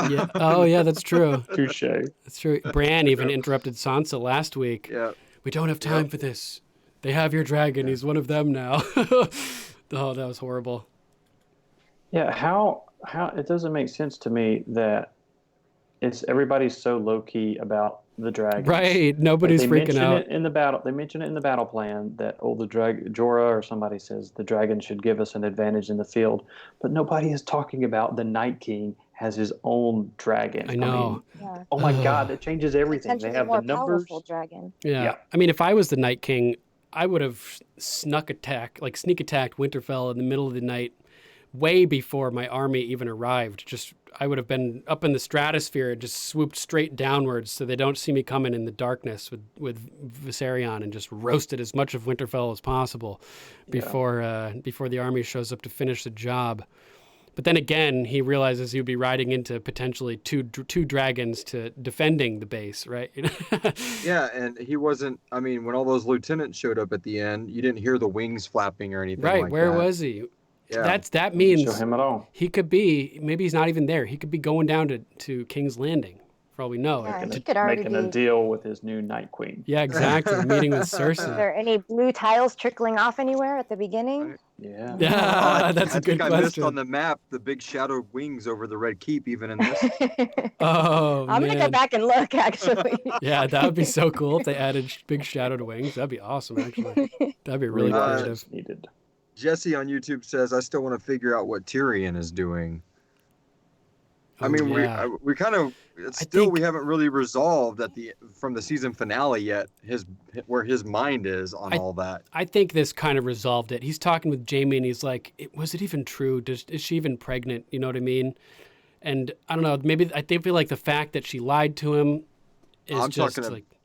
Yeah. Oh, yeah, that's true. Touche. That's true. Bran even interrupted Sansa last week. Yeah. We don't have time for this. They have your dragon. He's one of them now. Oh, that was horrible. Yeah, how it doesn't make sense to me that everybody's so low key about the dragon. Right, nobody's freaking out. They mention it in the battle plan that Jorah or somebody says the dragon should give us an advantage in the field, but nobody is talking about the Night King has his own dragon. I know. Oh my God, that changes everything. They have the numbers. Dragon. Yeah. I mean, if I was the Night King, I would have sneak attacked Winterfell in the middle of the night, way before my army even arrived. I would have been up in the stratosphere, just swooped straight downwards so they don't see me coming in the darkness with Viserion, and just roasted as much of Winterfell as possible before the army shows up to finish the job. But then again, he realizes he would be riding into potentially two dragons to defending the base, right? Yeah, and he wasn't. I mean, when all those lieutenants showed up at the end, you didn't hear the wings flapping or anything right? like Where that. was he? Yeah. That means Show him at all. he could be. Maybe he's not even there. He could be going down to King's Landing, for all we know. Yeah, he could already Making a deal with his new Night Queen. Yeah, exactly. Meeting with Is Cersei. there any blue tiles trickling off anywhere at the beginning? Yeah. Yeah, that's a good I think I missed question. on the map the big shadowed wings over the Red Keep, even in this. Oh, I'm gonna go back and look. Actually. Yeah, that would be so cool if they added big shadowed wings. That'd be awesome, actually. That'd be really creative. Needed. Jesse on YouTube says, "I still want to figure out what Tyrion is doing." I mean, we kind of we haven't really resolved from the season finale yet where his mind is on all that. I think this kind of resolved it. He's talking with Jamie and he's like, was it even true? Is she even pregnant? You know what I mean? And I don't know, maybe I feel like the fact that she lied to him is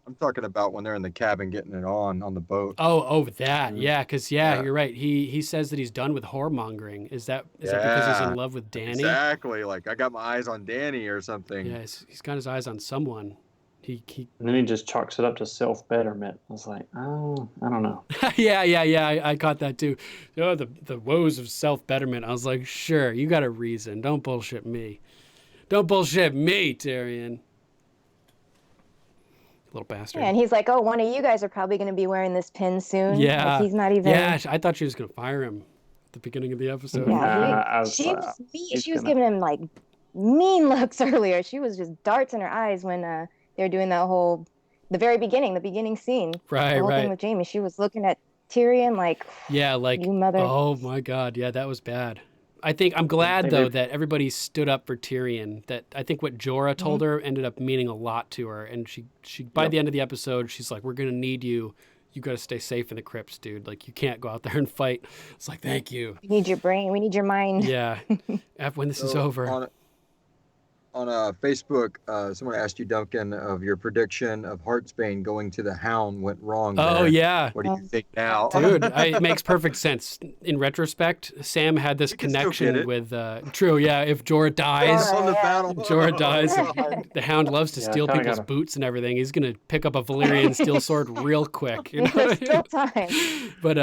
I'm talking about when they're in the cabin getting it on the boat. Oh, that. Yeah, because you're right. He says that he's done with whoremongering. Is that because he's in love with Dany? Exactly. Like, I got my eyes on Dany or something. Yeah, he's got his eyes on someone. He And then he just chalks it up to self-betterment. I was like, oh, I don't know. yeah, I caught that too. Oh, the woes of self-betterment. I was like, sure, you got a reason. Don't bullshit me. Don't bullshit me, Tyrion. Little bastard. Yeah, and he's like, oh, one of you guys are probably going to be wearing this pin soon. Yeah. Like, he's not even. Yeah, I thought she was going to fire him at the beginning of the episode. Yeah, she was giving him like mean looks earlier. She was just darts in her eyes when they were doing the beginning scene. Right, the whole thing with Jamie. She was looking at Tyrion like, you mother. Oh my God, yeah, that was bad. I'm glad though that everybody stood up for Tyrion. That I think what Jorah told her ended up meaning a lot to her, and she by the end of the episode, she's like, "We're gonna need you. You got to stay safe in the crypts, dude. Like, you can't go out there and fight." It's like, thank you. We need your brain. We need your mind. Yeah. When this is over. On Facebook, someone asked you, Duncan, of your prediction of Heartsbane going to the Hound went wrong. Oh, there. yeah. What do you think now? Dude, it makes perfect sense. In retrospect, Sam had this connection with... true, yeah. If Jorah dies, the Hound loves to steal people's boots and everything. He's going to pick up a Valyrian steel sword real quick. You know? There's still time. But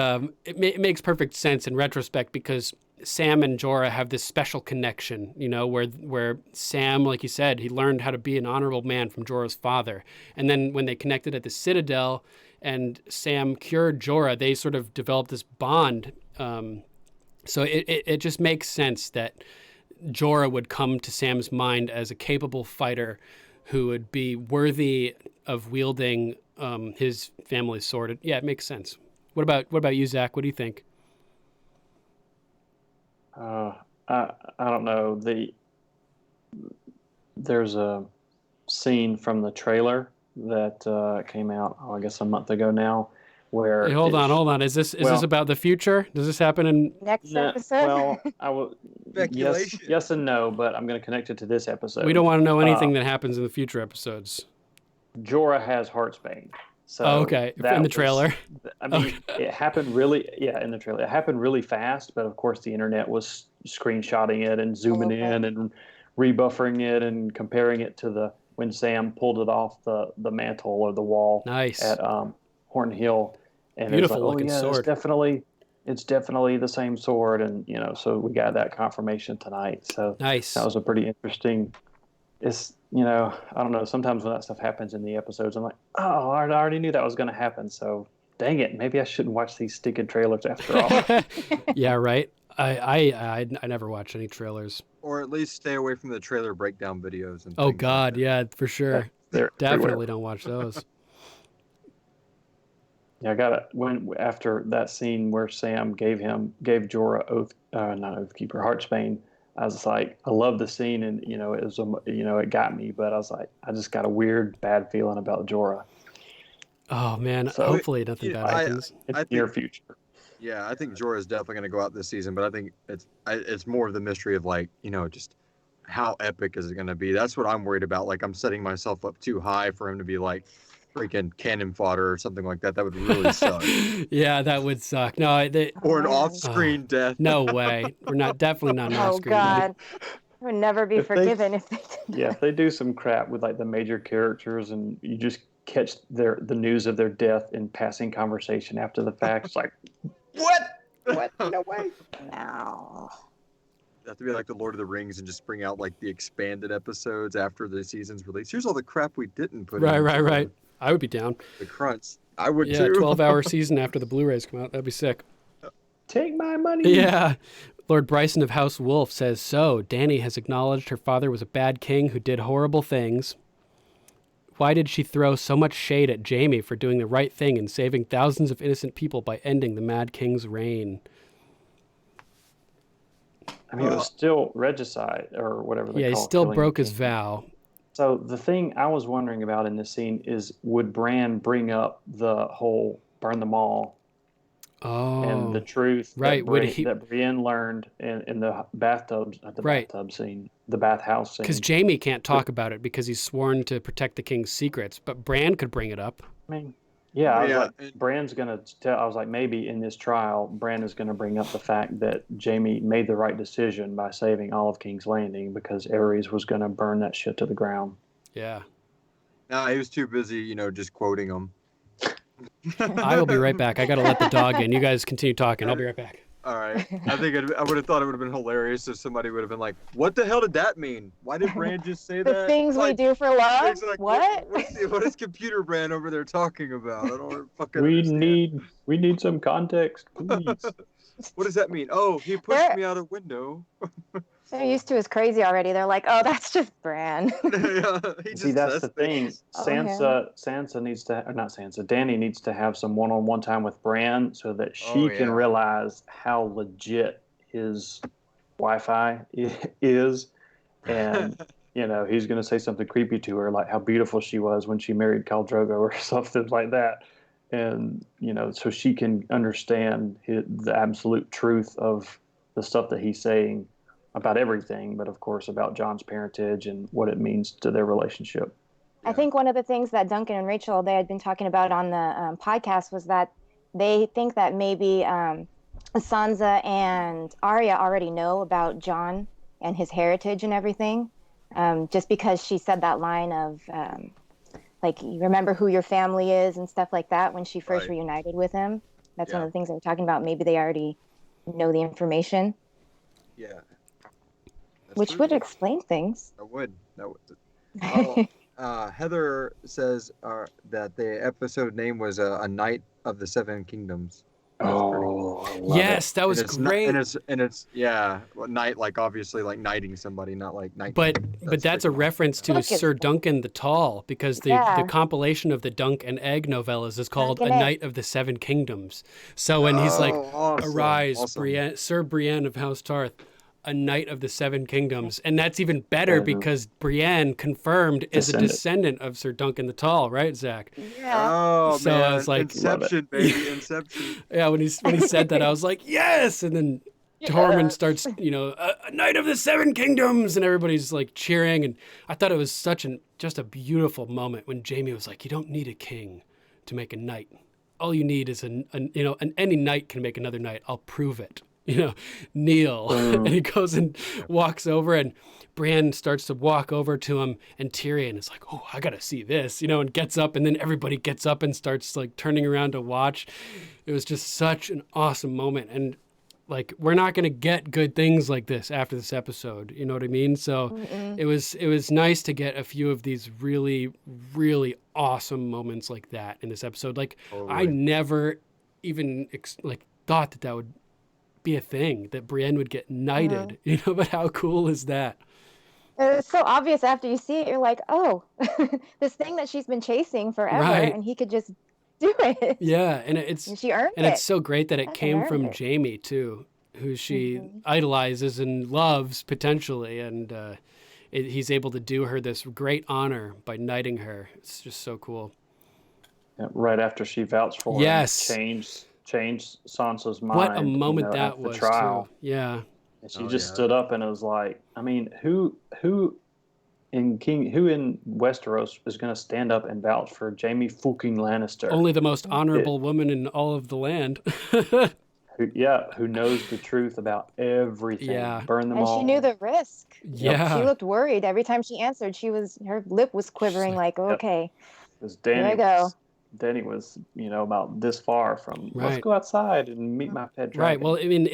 it makes perfect sense in retrospect because Sam and Jorah have this special connection, you know, where Sam, like you said, he learned how to be an honorable man from Jorah's father. And then when they connected at the Citadel and Sam cured Jorah, they sort of developed this bond. So it just makes sense that Jorah would come to Sam's mind as a capable fighter who would be worthy of wielding his family's sword. Yeah, it makes sense. What about you, Zach? What do you think? I don't know. There's a scene from the trailer that came out, I guess a month ago now, where hey, hold on. Is this about the future? Does this happen in next episode? Well, I will. Yes and no, but I'm going to connect it to this episode. We don't want to know anything that happens in the future episodes. Jorah has Heartsbane. So okay. In the trailer. I mean, it happened really, in the trailer. It happened really fast, but of course the internet was screenshotting it and zooming in and rebuffering it and comparing it to when Sam pulled it off the mantle or the wall at Horn Hill. And beautiful looking sword. It's definitely the same sword, and so we got that confirmation tonight. So nice. That was a pretty interesting. I don't know. Sometimes when that stuff happens in the episodes, I'm like, oh, I already knew that was going to happen. So, dang it, maybe I shouldn't watch these stinking trailers after all. Yeah, right. I never watch any trailers. Or at least stay away from the trailer breakdown videos. And oh God, yeah, for sure. Definitely don't watch those. Yeah, I got it. After that scene where Sam gave Jorah Heartsbane. I was like, I love the scene, and it was, it got me. But I was like, I just got a weird, bad feeling about Jorah. Oh man, so, hopefully nothing bad happens. It's near future. Yeah, I think Jorah is definitely going to go out this season, but I think it's more of the mystery of just how epic is it going to be. That's what I'm worried about. Like, I'm setting myself up too high for him to be like, freaking cannon fodder or something like that. That would really suck. Yeah, that would suck. No, Or an off-screen death. No way. We're definitely not an Oh off-screen God, death. I would never be forgiven if they did. Yeah, if they do some crap with like the major characters and you just catch the news of their death in passing conversation after the fact, it's like, what? No way. No. Have to be like the Lord of the Rings and just bring out like the expanded episodes after the season's release. Here's all the crap we didn't put in. Right. I would be down. The crunch. I would too. too. 12-hour season after the Blu-rays come out. That'd be sick. Take my money. Yeah. Lord Bryson of House Wolf says, so Dany has acknowledged her father was a bad king who did horrible things. Why did she throw so much shade at Jaime for doing the right thing and saving thousands of innocent people by ending the Mad King's reign? I mean, it was still regicide or whatever they call it. Yeah, he still broke his vow. So the thing I was wondering about in this scene is, would Bran bring up the whole burn them all and the truth that Brienne learned in the bathtub, bathtub scene, the bathhouse scene? Because Jaime can't talk about it because he's sworn to protect the king's secrets, but Bran could bring it up. I mean, yeah, I was like, Bran's going to tell, I was like, maybe in this trial, Bran is going to bring up the fact that Jaime made the right decision by saving all of King's Landing because Aerys was going to burn that shit to the ground. Yeah. No, he was too busy, just quoting them. I will be right back. I got to let the dog in. You guys continue talking. I'll be right back. All right. I think I would have thought it would have been hilarious if somebody would have been like, what the hell did that mean? Why did Bran just say that? The things we do for love? Like, what? What is computer Bran over there talking about? I don't fucking understand. We need some context, please. What does that mean? Oh, he pushed me out a window. They're used to his crazy already. They're like, oh, that's just Bran. See, that's the thing. Sansa needs to, or not Sansa, Dany needs to have some one-on-one time with Bran so that she can realize how legit his Wi-Fi is. And, he's going to say something creepy to her, like how beautiful she was when she married Khal Drogo or something like that. And, so she can understand the absolute truth of the stuff that he's saying about everything, but of course about Jon's parentage and what it means to their relationship. I think one of the things that Duncan and Rachel, they had been talking about on the podcast was that they think that maybe Sansa and Arya already know about Jon and his heritage and everything, just because she said that line of, you remember who your family is and stuff like that when she first reunited with him. That's one of the things they were talking about. Maybe they already know the information. Yeah. Which would explain things. That would. Heather says that the episode name was A Knight of the Seven Kingdoms. Yes, that was great. And it's knight, like obviously like knighting somebody, not like knight. But that's a reference to Sir Duncan the Tall, because the compilation of the Dunk and Egg novellas is called A Knight of the Seven Kingdoms. So when he's like, arise, Brienne, Sir Brienne of House Tarth, a knight of the Seven Kingdoms. And that's even better because Brienne confirmed is a descendant of Sir Duncan the Tall, right, Zach? Yeah. Oh, so man. I was like, Inception, baby, Inception. Yeah, when he said that, I was like, yes! And then Tormund starts, a knight of the Seven Kingdoms, and everybody's like cheering. And I thought it was just a beautiful moment when Jaime was like, you don't need a king to make a knight. All you need is any knight can make another knight. I'll prove it. Kneel. And he goes and walks over, and Bran starts to walk over to him, and Tyrion is like, oh, I gotta see this, and gets up, and then everybody gets up and starts like turning around to watch. It was just such an awesome moment. And like, we're not going to get good things like this after this episode. You know what I mean? So it was nice to get a few of these really, really awesome moments like that in this episode. Like, I never even thought that would be a thing, that Brienne would get knighted, but how cool is that? It's so obvious after you see it. You're like, oh, this thing that she's been chasing forever, and he could just do it. Yeah, and she earned it. It's so great that it came from Jaime too, who she idolizes and loves potentially, and he's able to do her this great honor by knighting her. It's just so cool. Yeah, right after she vouched for him, changed Sansa's mind. What a moment that was, trial. Too. Yeah. And she just stood up and it was like, I mean, who in Westeros is going to stand up and vouch for Jaime fucking Lannister? Only the most honorable woman in all of the land. Who knows the truth about everything. Yeah. Burn them and all. she knew the risk. Yeah. She looked worried every time she answered. Her lip was quivering like, okay, here I go. Danny was, about this far from, let's go outside and meet my pet dragon. Right. Well, I mean,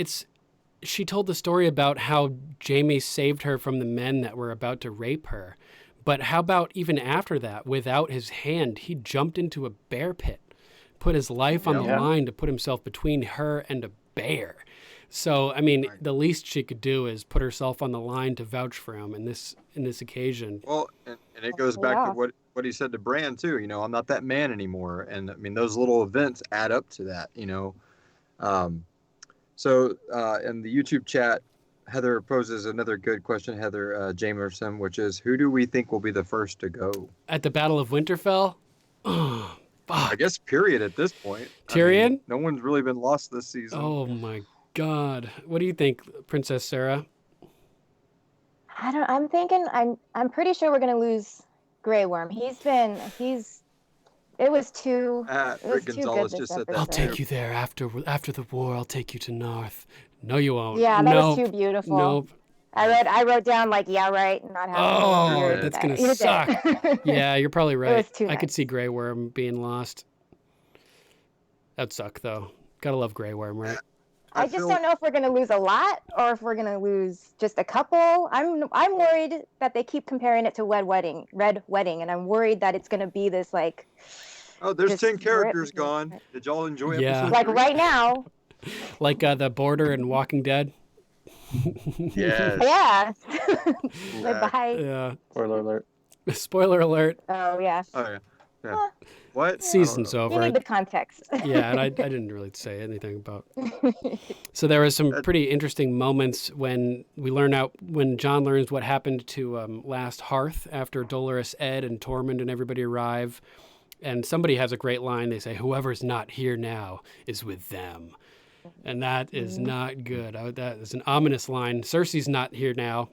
she told the story about how Jaime saved her from the men that were about to rape her. But how about even after that, without his hand, he jumped into a bear pit, put his life on the line to put himself between her and a bear. So, I mean, the least she could do is put herself on the line to vouch for him in this occasion. Well, and it goes back to what he said to Bran too. I'm not that man anymore, and I mean those little events add up to that. So in the YouTube chat, Heather poses another good question, Heather Jamerson, which is, who do we think will be the first to go at the Battle of Winterfell? Oh, fuck. I guess period at this point. Tyrion? I mean, no one's really been lost this season. Oh my God. What do you think, Princess Sarah? I'm thinking, I'm pretty sure we're going to lose Grey Worm. It was too Rick good Gonzalez this just said episode. that. I'll take you there after the war. I'll take you to North. No, you won't. Yeah, that was too beautiful. Nope. I wrote down like, yeah, right. Not happening. Oh, that's going to suck. Yeah, you're probably right. I could see Grey Worm being lost. That'd suck, though. Gotta love Grey Worm, right? I just don't know if we're going to lose a lot or if we're going to lose just a couple. I'm worried that they keep comparing it to Red Wedding, and I'm worried that it's going to be this like. Oh, there's 10 characters gone. Did y'all enjoy episode 3? Like right now. Like the border in Walking Dead. Yes. Yeah. Bye. Yeah. Spoiler alert. Spoiler alert. Oh yeah. Oh yeah. What? Season's over. You need the context. Yeah, and I didn't really say anything about. So there was some pretty interesting moments when John learns what happened to Last Hearth after Dolorous Ed and Tormund and everybody arrive, and somebody has a great line. They say, "Whoever's not here now is with them," and that is not good. That is an ominous line. Cersei's not here now.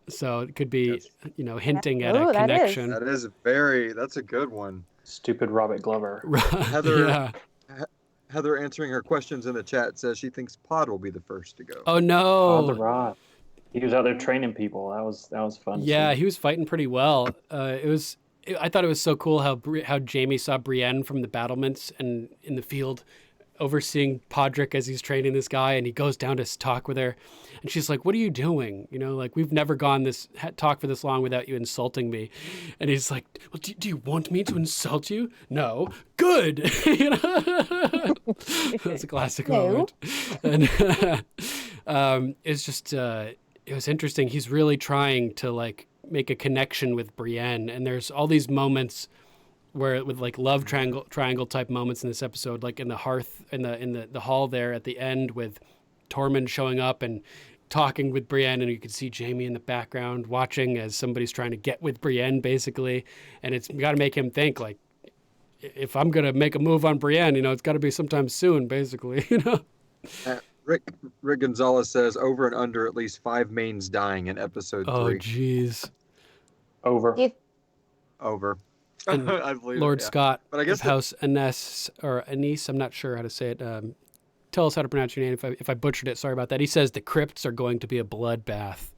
So it could be, hinting at a connection. That's a good one. Stupid Robert Glover. Heather answering her questions in the chat says she thinks Pod will be the first to go. Oh no. Rod. He was out there training people. That was fun. Yeah, he was fighting pretty well. I thought it was so cool how Jaime saw Brienne from the battlements and in the field overseeing Podrick as he's training this guy, and he goes down to talk with her, and she's like, "What are you doing? We've never gone talk for this long without you insulting me." And he's like, "Well, do you want me to insult you? No. Good." That's a classic moment. And it's just it was interesting. He's really trying to make a connection with Brienne, and there's all these moments where with love triangle type moments in this episode, like in the hearth in the hall there at the end with Tormund showing up and talking with Brienne, and you can see Jaime in the background watching as somebody's trying to get with Brienne basically, and it's got to make him think if I'm gonna make a move on Brienne, it's got to be sometime soon, basically. Rick Gonzalez says over and under at least 5 mains dying in episode 3. Oh jeez. Over. And I believe Lord Scott, but I guess House Anise, I'm not sure how to say it. Tell us how to pronounce your name if I butchered it. Sorry about that. He says the crypts are going to be a bloodbath.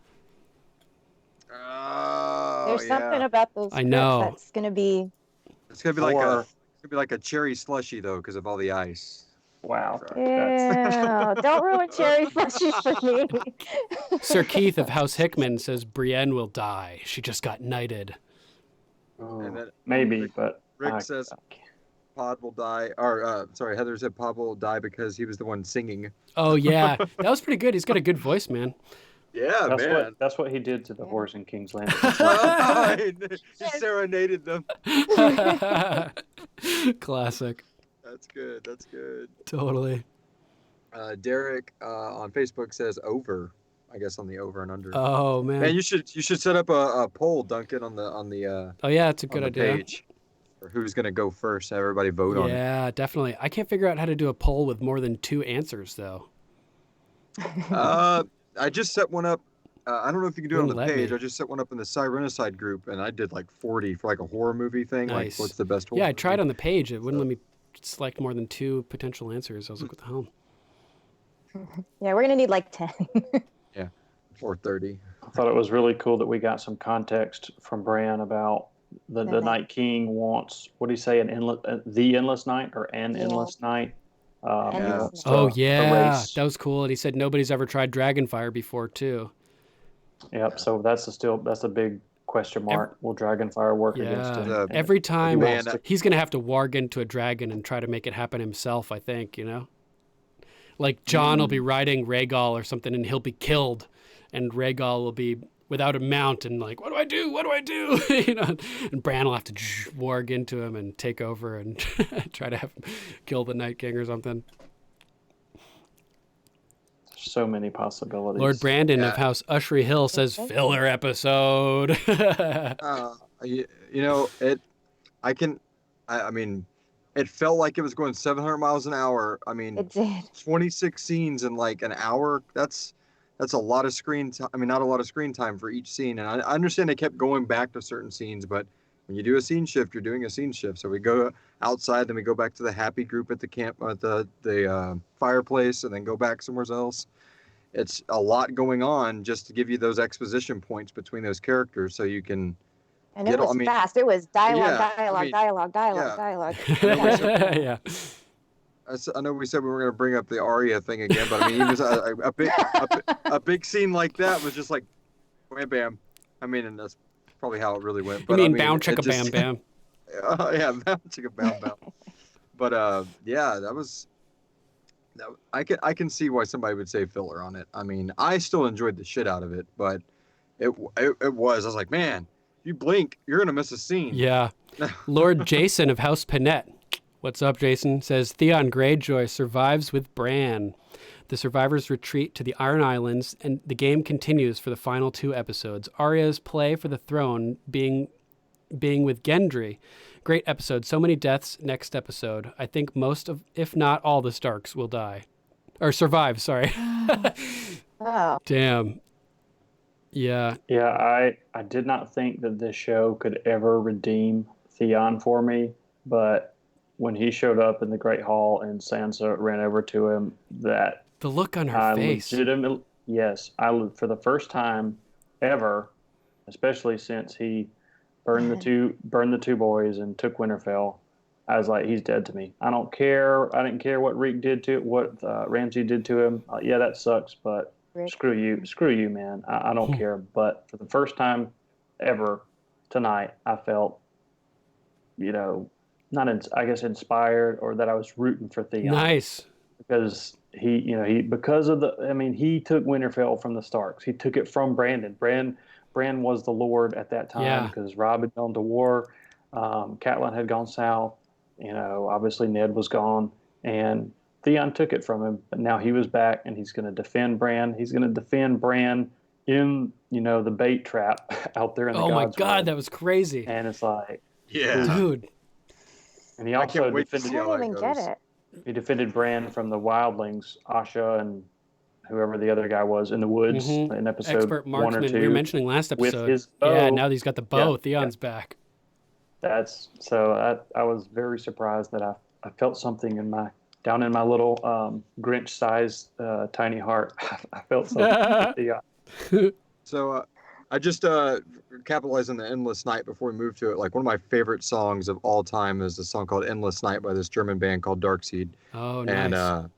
There's something about those crypts that's going to be. It's going to be like a cherry slushy though, because of all the ice. Wow. Yeah. Don't ruin cherry slushy for me. Sir Keith of House Hickman says Brienne will die. She just got knighted. Oh, maybe, but Rick says Pod will die. Or Heather said Pod will die because he was the one singing. Oh yeah, that was pretty good. He's got a good voice, man. Yeah, that's what he did to the horse in King's Landing. He serenaded them. Classic. That's good. Totally. Derek on Facebook says over. I guess on the over and under. Oh man. Man, you should set up a poll, Duncan, on the. Oh yeah, it's a good idea. Page for who's gonna go first. Have everybody vote on it. Yeah, definitely. I can't figure out how to do a poll with more than 2 answers though. I just set one up I don't know if you can do it on the Wouldn't let page. me. I just set one up in the Sirenicide group, and I did like 40 for like a horror movie thing. Nice. Like, what's the best horror Yeah, I movie? tried on the page. It wouldn't let me select more than 2 potential answers. I was like, what the hell? Yeah, we're gonna need like 10. Yeah, or 30. I thought it was really cool that we got some context from Bran about the Night King wants, what do you say, the endless night or an endless night? He wants to erase. That was cool. And he said nobody's ever tried Dragonfire before, too. Yep. So that's a big question mark. Will Dragonfire work against him? Every time he's going to have to warg into a dragon and try to make it happen himself, I think, you know? Like Jon will be riding Rhaegal or something and he'll be killed. And Rhaegal will be without a mount and like, what do I do? What do I do? You know, and Bran will have to warg into him and take over and try to have him kill the Night King or something. So many possibilities. Lord Brandon of House Ushery Hill says filler episode. You know, I mean, it felt like it was going 700 miles an hour. I mean, it did. 26 scenes in like an hour. That's a lot of screen time. I mean, not a lot of screen time for each scene. And I understand they kept going back to certain scenes, but when you do a scene shift, you're doing a scene shift. So we go outside, then we go back to the happy group at the camp, at the fireplace, and then go back somewhere else. It's a lot going on just to give you those exposition points between those characters, so you can. And it was fast. It was dialogue. Yeah. I know we said we were going to bring up the Arya thing again, but I mean, it was a big scene like that was just like, wham, bam. I mean, and that's probably how it really went. But you mean bound chicka bam bam? Yeah, bound chicka bam bam. But yeah, that was. I can see why somebody would say filler on it. I mean, I still enjoyed the shit out of it, but it was. I was like, man, you blink, you're gonna miss a scene. Yeah. Lord Jason of House Panette. What's up, Jason? Says Theon Greyjoy survives with Bran. The survivors retreat to the Iron Islands, and the game continues for the final 2 episodes. Arya's play for the throne being with Gendry. Great episode. So many deaths next episode. I think most of, if not all, the Starks will die. Or survive, sorry. Oh. Damn. Yeah. Yeah, I did not think that this show could ever redeem Theon for me, but when he showed up in the Great Hall and Sansa ran over to him, the look on her face. Yes, for the first time ever, especially since he burned the two boys and took Winterfell, I was like, he's dead to me. I don't care. I didn't care what Reek did to what Ramsay did to him. Yeah, that sucks, but screw you, man. I don't care. But for the first time ever tonight, I felt, inspired, or that I was rooting for Theon. Nice. Because he took Winterfell from the Starks. He took it from Brandon. Bran was the Lord at that time because Robb had gone to war. Catelyn had gone south. Obviously Ned was gone, and Theon took it from him. But now he was back, and he's going to defend Bran. He's going to defend Bran in the bait trap out there in the Gods' my God, Road. that was crazy. And it's like, dude. And he also defended. I didn't even get it. He defended Bran from the wildlings, Asha and whoever the other guy was in the woods in episode Expert 1 or marksman 2. We were mentioning last episode. With his bow. Yeah, now that he's got the bow. Theon's back. I was very surprised that I felt something down in my little Grinch-sized tiny heart. I felt something. Theon. So I just capitalized on the Endless Night before we move to it. Like, one of my favorite songs of all time is a song called Endless Night by this German band called Darkseed. Oh, nice. And I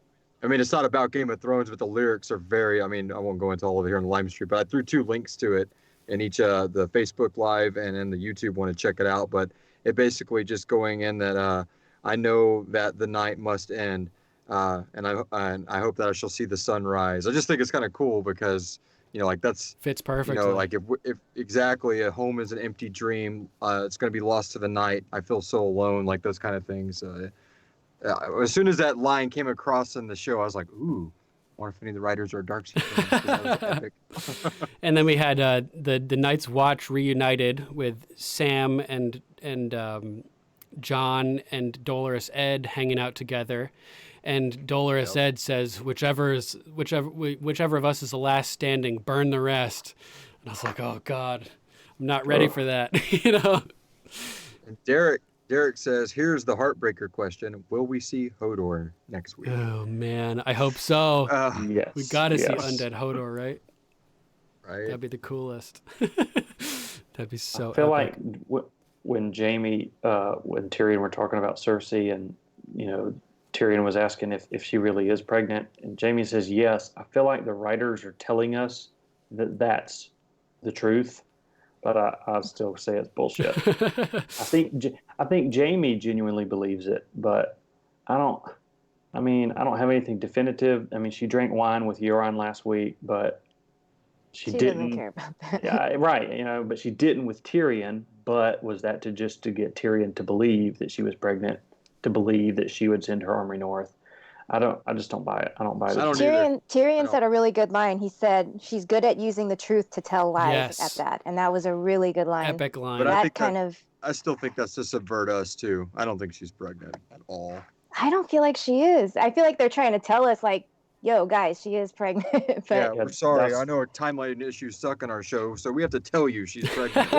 mean, it's not about Game of Thrones, but the lyrics are very, I mean, I won't go into all of it here on Lime Street, but I threw 2 links to it in each the Facebook Live and in the YouTube one to check it out. But it basically just going in that I know that the night must end, and I hope that I shall see the sunrise. I just think it's kind of cool because, like that's fits perfectly. Like if exactly a home is an empty dream, it's going to be lost to the night. I feel so alone, like those kind of things. As soon as that line came across in the show, I was like, ooh, I wonder if any of the writers are Darkseid fans, 'cause that was epic. And then we had the Night's Watch reunited with Sam and John and Dolorous Ed hanging out together. And Dolorous Ed says, whichever of us is the last standing, burn the rest. And I was like, oh God, I'm not ready for that. And Derek says, here's the heartbreaker question. Will we see Hodor next week? Oh man, I hope so. Yes. We got to see Undead Hodor, right? Right. That'd be the coolest. That'd be so I feel epic. like when Jamie, when Tyrion were talking about Cersei and, Tyrion was asking if she really is pregnant, and Jamie says yes. I feel like the writers are telling us that that's the truth, but I still say it's bullshit. I think Jamie genuinely believes it, but I don't have anything definitive. I mean, she drank wine with Euron last week, but she didn't doesn't care about that. Yeah, right. But she didn't with Tyrion. But was that to get Tyrion to believe that she was pregnant? To believe that she would send her army north. I just don't buy it. I don't buy it. Tyrion said a really good line. He said she's good at using the truth to tell lies at that. And that was a really good line. Epic line. But I still think that's to subvert us too. I don't think she's pregnant at all. I don't feel like she is. I feel like they're trying to tell us like, yo, guys, she is pregnant. But we're sorry. I know our timeline issues suck on our show, so we have to tell you she's pregnant.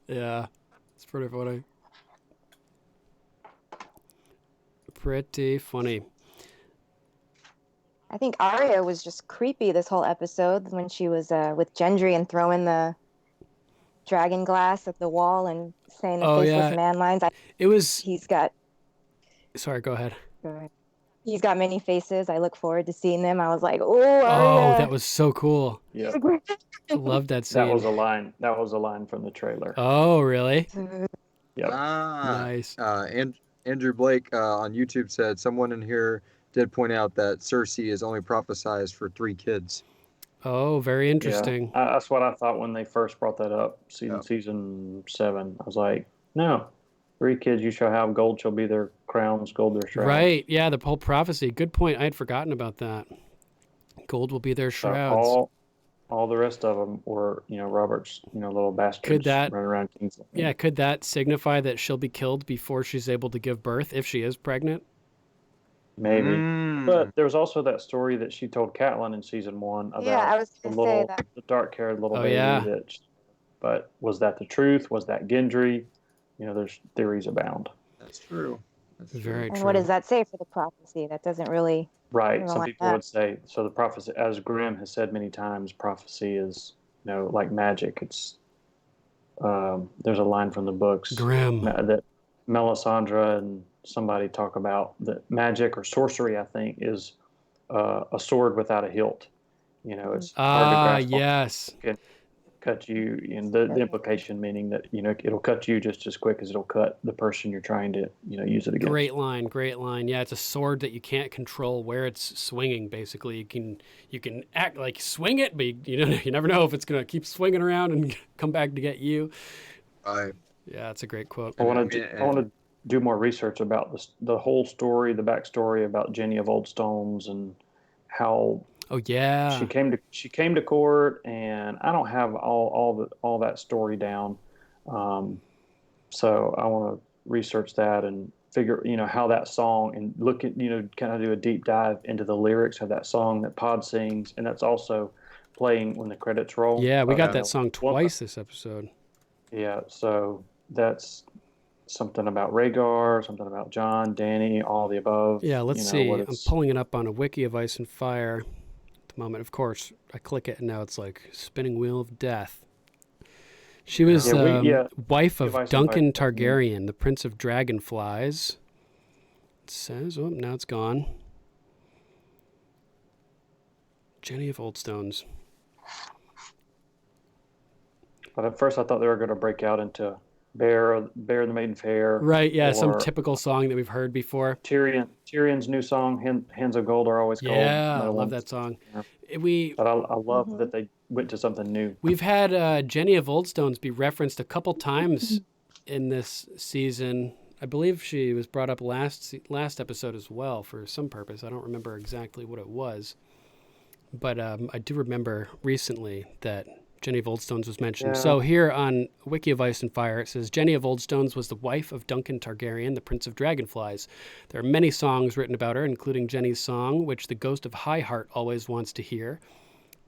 Yeah. It's pretty funny. Pretty funny. I think Arya was just creepy this whole episode when she was with Gendry and throwing the dragon glass at the wall and saying the faceless man lines. He's got... Sorry, go ahead. He's got many faces. I look forward to seeing them. I was like, oh, that was so cool. Yeah. I love that scene. That was a line. That was a line from the trailer. Oh, really? Yep. Nice. Andrew Blake on YouTube said someone in here did point out that Cersei is only prophesized for 3 kids. Oh, very interesting. Yeah. That's what I thought when they first brought that up. Season 7. I was like, no, 3 kids you shall have, gold shall be their crowns, gold their shrouds. Right. Yeah, the whole prophecy. Good point. I had forgotten about that. Gold will be their shrouds. All the rest of them were, Robert's, little bastards running around King's Landing. Yeah, could that signify that she'll be killed before she's able to give birth if she is pregnant? Maybe. But there was also that story that she told Catelyn in season 1 about I was gonna say that. The dark-haired little baby. Yeah. But was that the truth? Was that Gendry? There's theories abound. That's true. Very true. And what does that say for the prophecy? That doesn't really... Right. Some people would say, so the prophecy, as Grimm has said many times, prophecy is, like magic. It's, there's a line from the books. Grimm. That Melisandre and somebody talk about that magic or sorcery, I think, is a sword without a hilt. It's hard to grasp. Yes. It can cut you, and the implication meaning that, it'll cut you just as quick as it'll cut the person you're trying to, use it against. Great line. Yeah, it's a sword that you can't control where it's swinging, basically. You can act like swing it, but you never know if it's going to keep swinging around and come back to get you. Right. Yeah, it's a great quote. I want to do more research about the whole story, the backstory about Jenny of Old Stones and how she came to court, and I don't have all that story down. So I want to research that and figure how that song, and look at kind of do a deep dive into the lyrics of that song that Pod sings, and that's also playing when the credits roll. Yeah, we got that song twice this episode. Yeah, so that's something about Rhaegar, something about Jon, Dany, all the above. Yeah, let's see. I'm pulling it up on a wiki of Ice and Fire at the moment. Of course, I click it and now it's like spinning wheel of death. She was wife of Duncan Targaryen, the Prince of Dragonflies. It says, now it's gone. Jenny of Oldstones. But at first I thought they were going to break out into Bear the Maiden Fair. Right, yeah, some typical song that we've heard before. Tyrion's new song, Hands of Gold Are Always Gold. Yeah, I love that song. Yeah. But I love that they went to something new. We've had Jenny of Oldstones be referenced a couple times in this season. I believe she was brought up last episode as well for some purpose. I don't remember exactly what it was. But I do remember recently that Jenny of Oldstones was mentioned. Yeah. So here on Wiki of Ice and Fire, it says, Jenny of Oldstones was the wife of Duncan Targaryen, the Prince of Dragonflies. There are many songs written about her, including Jenny's song, which the ghost of Highheart always wants to hear.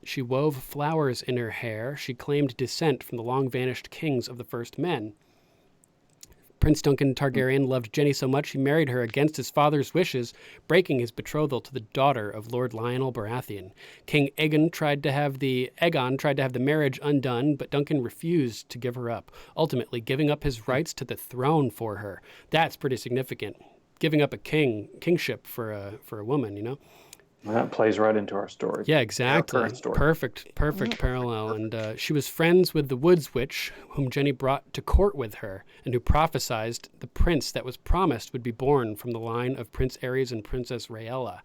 She wove flowers in her hair. She claimed descent from the long-vanished kings of the first men. Prince Duncan Targaryen loved Jenny so much he married her against his father's wishes, breaking his betrothal to the daughter of Lord Lionel Baratheon. King Aegon tried to have the marriage undone, but Duncan refused to give her up, ultimately giving up his rights to the throne for her. That's pretty significant. Giving up a kingship for a woman, you know? Well, that plays right into our story. Yeah, exactly. Our current story. Perfect parallel. And she was friends with the Woods Witch, whom Jenny brought to court with her, and who prophesied the prince that was promised would be born from the line of Prince Aerys and Princess Rhaella.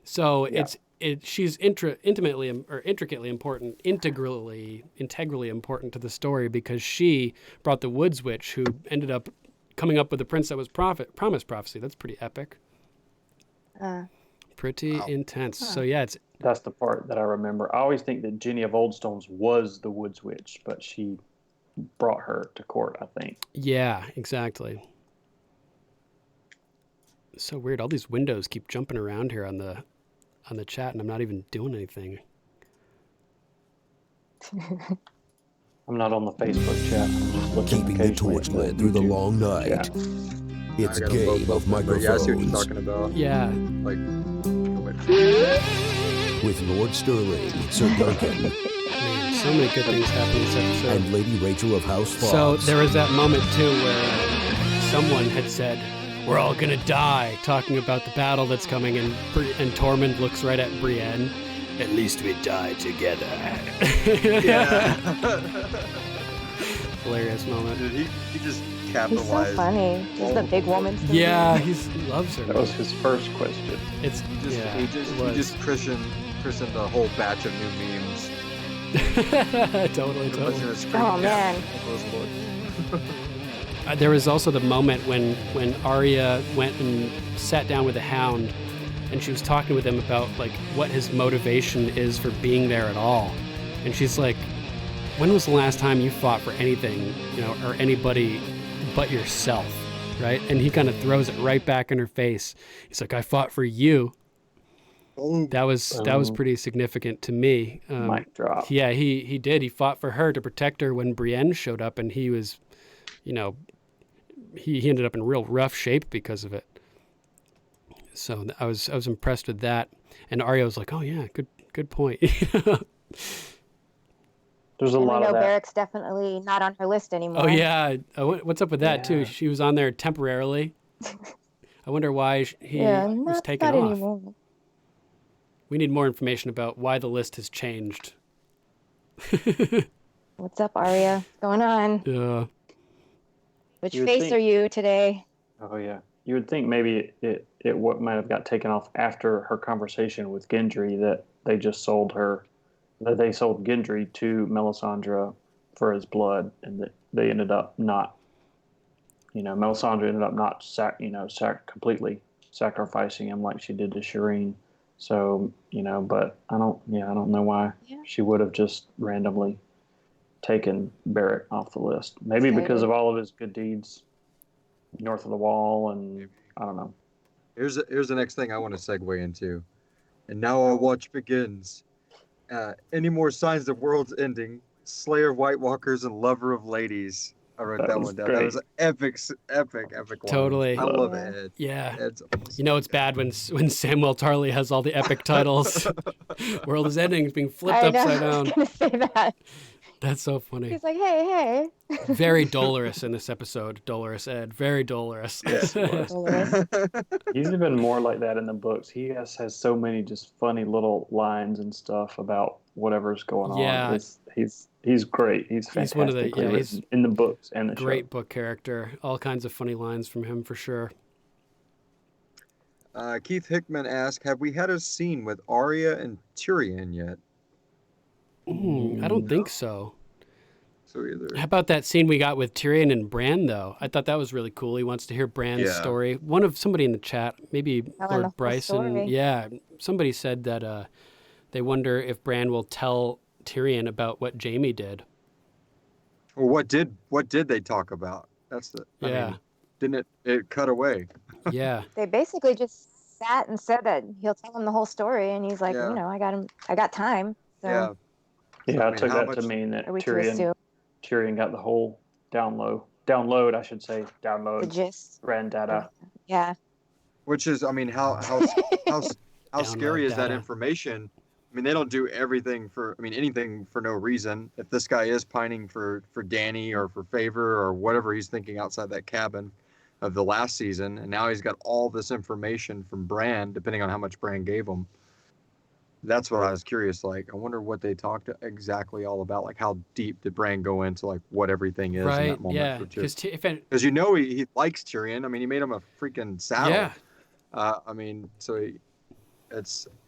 So she's integrally important to the story because she brought the Woods Witch, who ended up coming up with the prince that was promised prophecy. That's pretty epic. Pretty intense. So yeah, that's the part that I remember. I always think that Jenny of Oldstones was the Woods Witch, but she brought her to court, I think. Yeah, exactly. So weird. All these windows keep jumping around here on the chat, and I'm not even doing anything. I'm not on the Facebook chat. I'm just looking Keeping the torch lit through the long night. Yeah. It's Game of Microphones. Yeah, I see what you're talking about. Yeah. Like, With Lord Sterling, Sir Duncan, Man, so many good things happen in this episode. and Lady Rachel of House Fox. So there was that moment too where someone had said, "We're all gonna die," talking about the battle that's coming, and Tormund looks right at Brienne. At least we die together. yeah. Hilarious moment. Dude, he just He's capitalized. so funny. Just the big woman. stuff. Yeah, he loves her. That was his first question. It's He just christened a whole batch of new memes. totally. Oh man. There was also the moment when Arya went and sat down with the Hound, and she was talking with him about like what his motivation is for being there at all, and she's like, "When was the last time you fought for anything, or anybody but yourself?" Right? And he kind of throws it right back in her face. He's like, "I fought for you." That was pretty significant to me. Mic drop. Yeah, he did. He fought for her to protect her when Brienne showed up, and he was, he ended up in real rough shape because of it. So I was impressed with that. And Arya was like, "Oh yeah, good point." There's a And lot we know of that. Barrack's definitely not on her list anymore. Oh yeah, what's up with that too? Yeah. She was on there temporarily. I wonder why he was taken not off. anymore. We need more information about why the list has changed. What's up, Arya? What's going on? Yeah. Which You would face think- are you today? Oh yeah, you would think maybe it what might have got taken off after her conversation with Gendry, that they just sold Gendry to Melisandre for his blood, and that they ended up not. Melisandre ended up not completely sacrificing him like she did to Shireen. So but I don't know why she would have just randomly taken Barrack off the list. Maybe because of all of his good deeds north of the wall, and I don't know. Here's the next thing I want to segue into. And now our watch begins. Any more signs the world's ending? Slayer of White Walkers and Lover of Ladies. I wrote that one down. great. That was an epic one. Totally. I love it. Yeah. It's It's bad when Samwell Tarly has all the epic titles. World is ending, it's being flipped I know, upside I was down. gonna say that. That's so funny. He's like, hey. Very dolorous in this episode. Dolorous Ed. Very dolorous. Yes, he was. He's even more like that in the books. He has so many just funny little lines and stuff about whatever's going on. Yeah. He's great. He's fantastic. He's one of the he's in the books and the Great show. book character. All kinds of funny lines from him for sure. Keith Hickman asked, have we had a scene with Arya and Tyrion yet? I don't think so. So either. How about that scene we got with Tyrion and Bran, though? I thought that was really cool. He wants to hear Bran's story. Somebody in the chat, maybe Telling the Lord whole Bryson. story. Yeah, somebody said that they wonder if Bran will tell Tyrion about what Jaime did. Well, what did they talk about? That's the I mean, didn't it cut away? Yeah. They basically just sat and said that he'll tell him the whole story, and he's like, I got time. So. Yeah, I took that to mean that Tyrion got the whole download, I should say, the gist, granddata. Yeah. Which is, I mean, how scary is that information? I mean, they don't do anything for no reason. If this guy is pining for Dany or for favor or whatever he's thinking outside that cabin of the last season, and now he's got all this information from Bran, depending on how much Bran gave him. That's what I was curious. Like, I wonder what they talked exactly all about. Like, how deep did Bran go into like what everything is in that moment? Yeah, because he likes Tyrion. I mean, he made him a freaking saddle. Yeah. I mean, so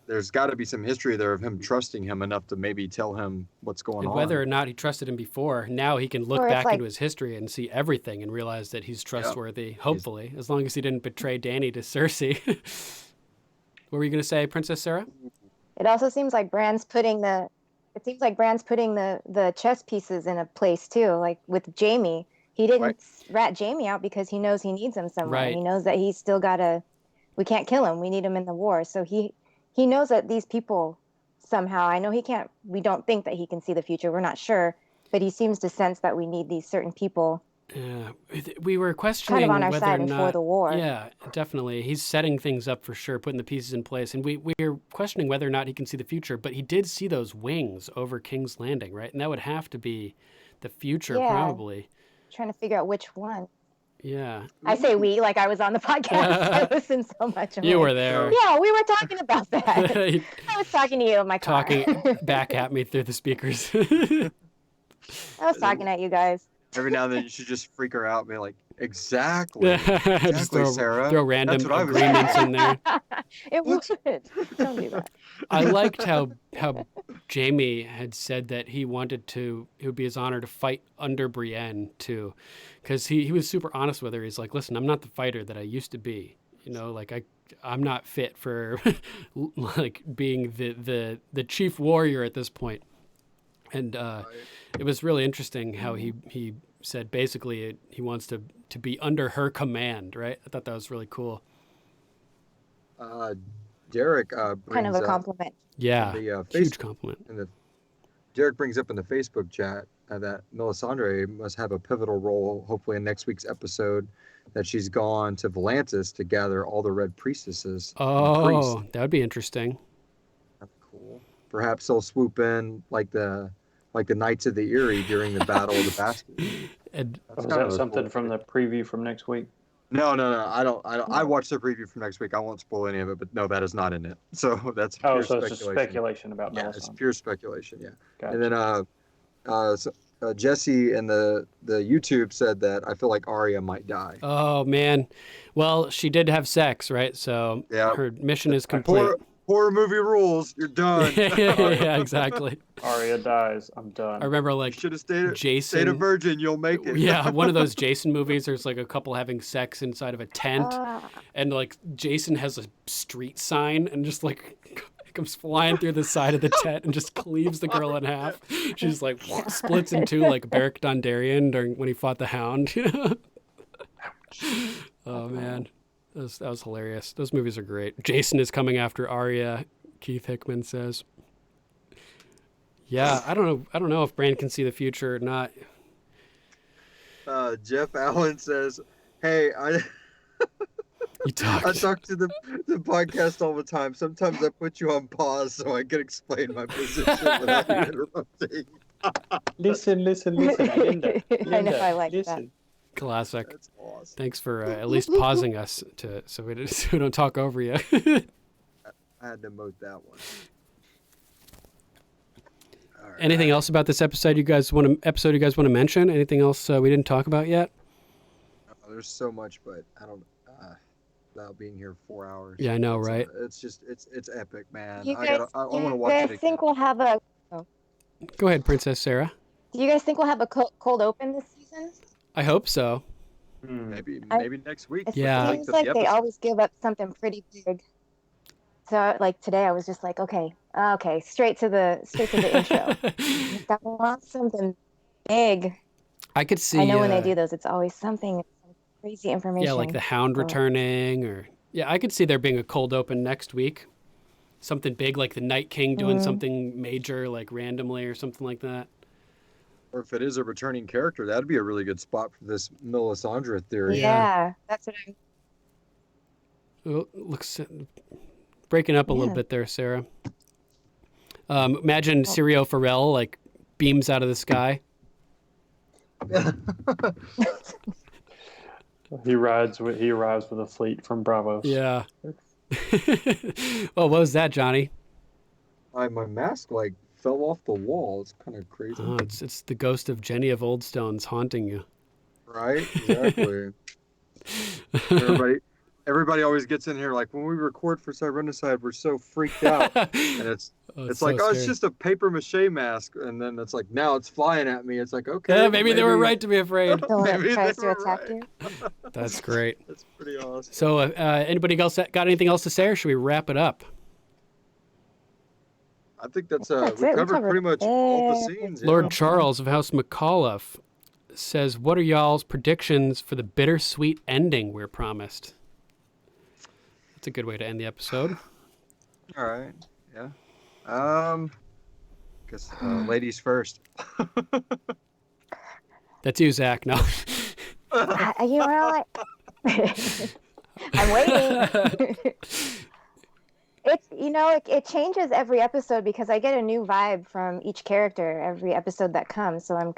there's got to be some history there of him trusting him enough to maybe tell him what's going on. Whether or not he trusted him before, now he can look back into his history and see everything and realize that he's trustworthy. Hopefully, as long as he didn't betray Dany to Cersei. What were you going to say, Princess Sarah? It also seems like Bran's putting the chess pieces in a place too. Like with Jaime, he didn't rat Jaime out because he knows he needs him somewhere. Right. He knows that he's still we can't kill him. We need him in the war. So he knows that these people somehow, I know we don't think that he can see the future. We're not sure, but he seems to sense that we need these certain people. Yeah, we were questioning kind of on our whether side or not, for the war. Yeah, definitely. He's setting things up for sure, putting the pieces in place. And we're questioning whether or not he can see the future, but he did see those wings over King's Landing, right? And that would have to be the future, probably. Trying to figure out which one. Yeah. I say we, like I was on the podcast. I listened so much. You were there. Yeah, we were talking about that. I was talking to you in my car. Talking back at me through the speakers. I was talking at you guys. Every now and then you should just freak her out and be like, exactly, Sarah. Throw random agreements in there. It would. Don't do that. I liked how Jaime had said that it would be his honor to fight under Brienne too, because he was super honest with her. He's like, listen, I'm not the fighter that I used to be. You know, like I'm not fit for like being the chief warrior at this point. And it was really interesting how he said basically he wants to be under her command, right? I thought that was really cool. Derek brings kind of a compliment. Yeah, huge compliment. Derek brings up in the Facebook chat that Melisandre must have a pivotal role, hopefully in next week's episode, that she's gone to Volantis to gather all the Red Priestesses. Oh, that would be interesting. That's cool. Perhaps they'll swoop in like the Knights of the Eyrie during the Battle of the Bastards. Was that something from the preview from next week? No. I don't. I watched the preview from next week. I won't spoil any of it, but no, that is not in it. So that's pure speculation. It's speculation about Melisandre. Yeah, it's pure speculation. Yeah. Gotcha. And then Jesse in the YouTube said that I feel like Arya might die. Oh man, well she did have sex, right? So her mission is complete. Horror movie rules. You're done. Yeah, exactly. Arya dies. I'm done. I remember like should have stayed Jason. Stay a virgin. You'll make it. Yeah, one of those Jason movies. There's like a couple having sex inside of a tent, and like Jason has a street sign and just like comes flying through the side of the tent and just cleaves the girl in half. She's like splits in two like Beric Dondarrion when he fought the Hound. You know? Oh man. That was hilarious. Those movies are great. Jason is coming after Arya, Keith Hickman says. Yeah, I don't know if Bran can see the future or not. Jeff Allen says, "Hey, I talk to the podcast all the time. Sometimes I put you on pause so I can explain my position without you interrupting." Listen, Linda. I know, I like listen. that. Classic. That's awesome. Thanks for at least pausing us so we don't talk over you. I had to note that one. Right. Anything else about this episode you guys want to mention? Anything else we didn't talk about yet? There's so much, but I don't. Without being here 4 hours. Yeah, I know, right? It's epic, man. I want to watch it again. Think we'll have a? Go ahead, Princess Sarah. Do you guys think we'll have a cold open this season? I hope so. Maybe next week. It seems Yeah. like they always give up something pretty big. So like today I was just like, okay, Okay, straight to the intro. I want something big. I could see. I know when they do those, it's always something crazy information. Yeah, like the Hound returning, or I could see there being a cold open next week. Something big like the Night King doing something major, like randomly or something like that. Or if it is a returning character, that'd be a really good spot for this Melisandre theory. Yeah, that's what I'm. Oh, looks breaking up a little bit there, Sarah. Imagine Sirio Farrell like beams out of the sky. He arrives with a fleet from Bravos. Yeah. Well, what was that, Johnny? My mask like fell off the wall. It's kind of crazy. Oh, it's the ghost of Jenny of Oldstones haunting you. Right? Exactly. Everybody always gets in here like when we record for Sirenicide, we're so freaked out, and it's so like, scary. it's just a paper mache mask, and then it's like now it's flying at me. It's like, okay, yeah, maybe they were right to be afraid. The one that tries to attack you. That's great. That's pretty awesome. So, anybody else got anything else to say, or should we wrap it up? I think that's it. we We covered pretty much all the everything. scenes. Lord yeah. Charles of House McAuliffe says, "What are y'all's predictions for the bittersweet ending we're promised?" That's a good way to end the episode. All right. Yeah. Guess ladies first. That's you, Zach. No. You know what? I'm waiting. It changes every episode because I get a new vibe from each character every episode that comes. So I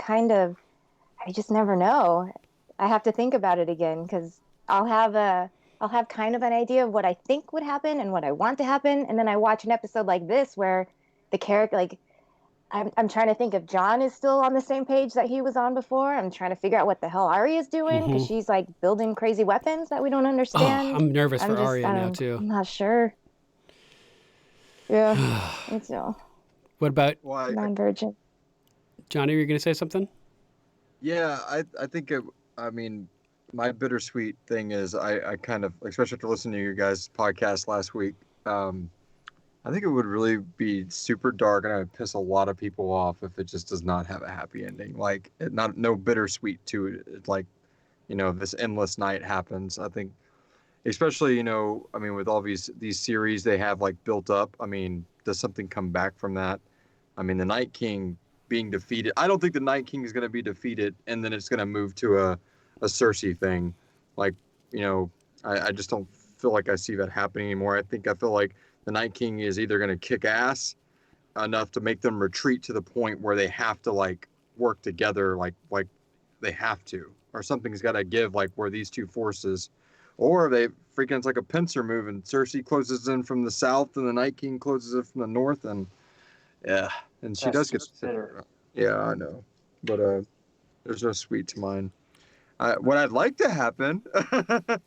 just never know. I have to think about it again because I'll have kind of an idea of what I think would happen and what I want to happen, and then I watch an episode like this where the character, like, I'm trying to think if John is still on the same page that he was on before. I'm trying to figure out what the hell Arya is doing because she's like building crazy weapons that we don't understand. Oh, I'm nervous for Arya now too. I'm not sure. Yeah, it's What about non-virgin. Johnny? Are you going to say something? Yeah, I think my bittersweet thing is I kind of, especially after listening to your guys' podcast last week, I think it would really be super dark and I would piss a lot of people off if it just does not have a happy ending. Like, no bittersweet to it. It's like, this endless night happens. I think, especially, with all these series they have like built up. Does something come back from that? The Night King being defeated. I don't think the Night King is going to be defeated and then it's going to move to a Cersei thing. Like, I just don't feel like I see that happening anymore. I feel like the Night King is either going to kick ass enough to make them retreat to the point where they have to like work together, like they have to, or something's got to give, like where these two forces, or they freaking, it's like a pincer move and Cersei closes in from the south and the Night King closes in from the north, and she does get bitter. Yeah, I know, but there's no sweet to mine. What I'd like to happen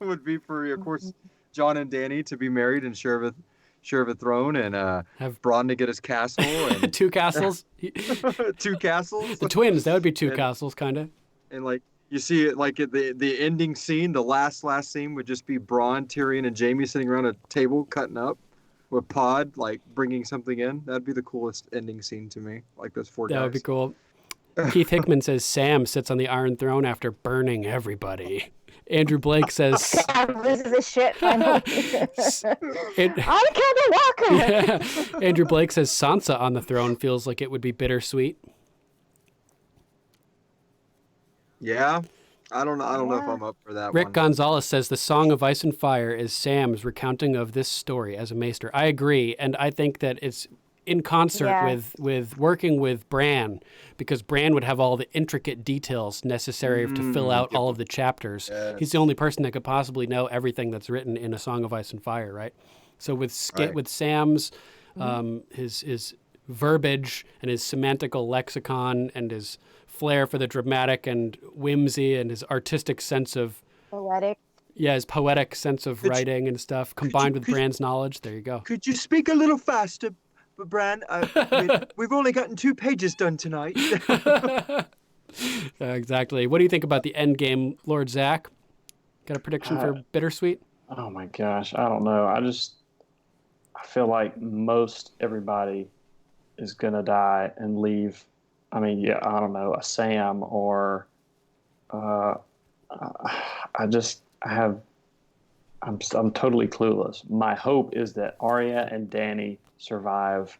would be for, of course, Jon and Dany to be married and share of a throne, and have Bronn to get his castle, and two castles. two castles. The twins. That would be two castles, kind of. And like you see it, like at the ending scene, the last scene would just be Bronn, Tyrion, and Jaime sitting around a table cutting up with Pod, like bringing something in. That'd be the coolest ending scene to me. Like those four guys. That would be cool. Keith Hickman says Sam sits on the Iron Throne after burning everybody. Andrew Blake says... This is a shit finally. I killed a walker! Yeah. Andrew Blake says Sansa on the throne feels like it would be bittersweet. Yeah. I don't know if I'm up for that Rick one. Gonzalez says the Song of Ice and Fire is Sam's recounting of this story as a maester. I agree, and I think that it's in concert with working with Bran, because Bran would have all the intricate details necessary to fill out all of the chapters. Yes. He's the only person that could possibly know everything that's written in A Song of Ice and Fire, right? So with Sam's, his verbiage and his semantical lexicon and his flair for the dramatic and whimsy and his artistic sense of... Poetic. Yeah, his poetic sense of writing and stuff, combined with Bran's knowledge. There you go. Could you speak a little faster, Bran? We've only gotten 2 pages done tonight. Exactly. What do you think about the end game, Lord Zach? Got a prediction for bittersweet? Oh my gosh, I don't know. I feel like most everybody is going to die and leave. I mean, yeah, I don't know, a Sam or I'm totally clueless. My hope is that Arya and Dany survive,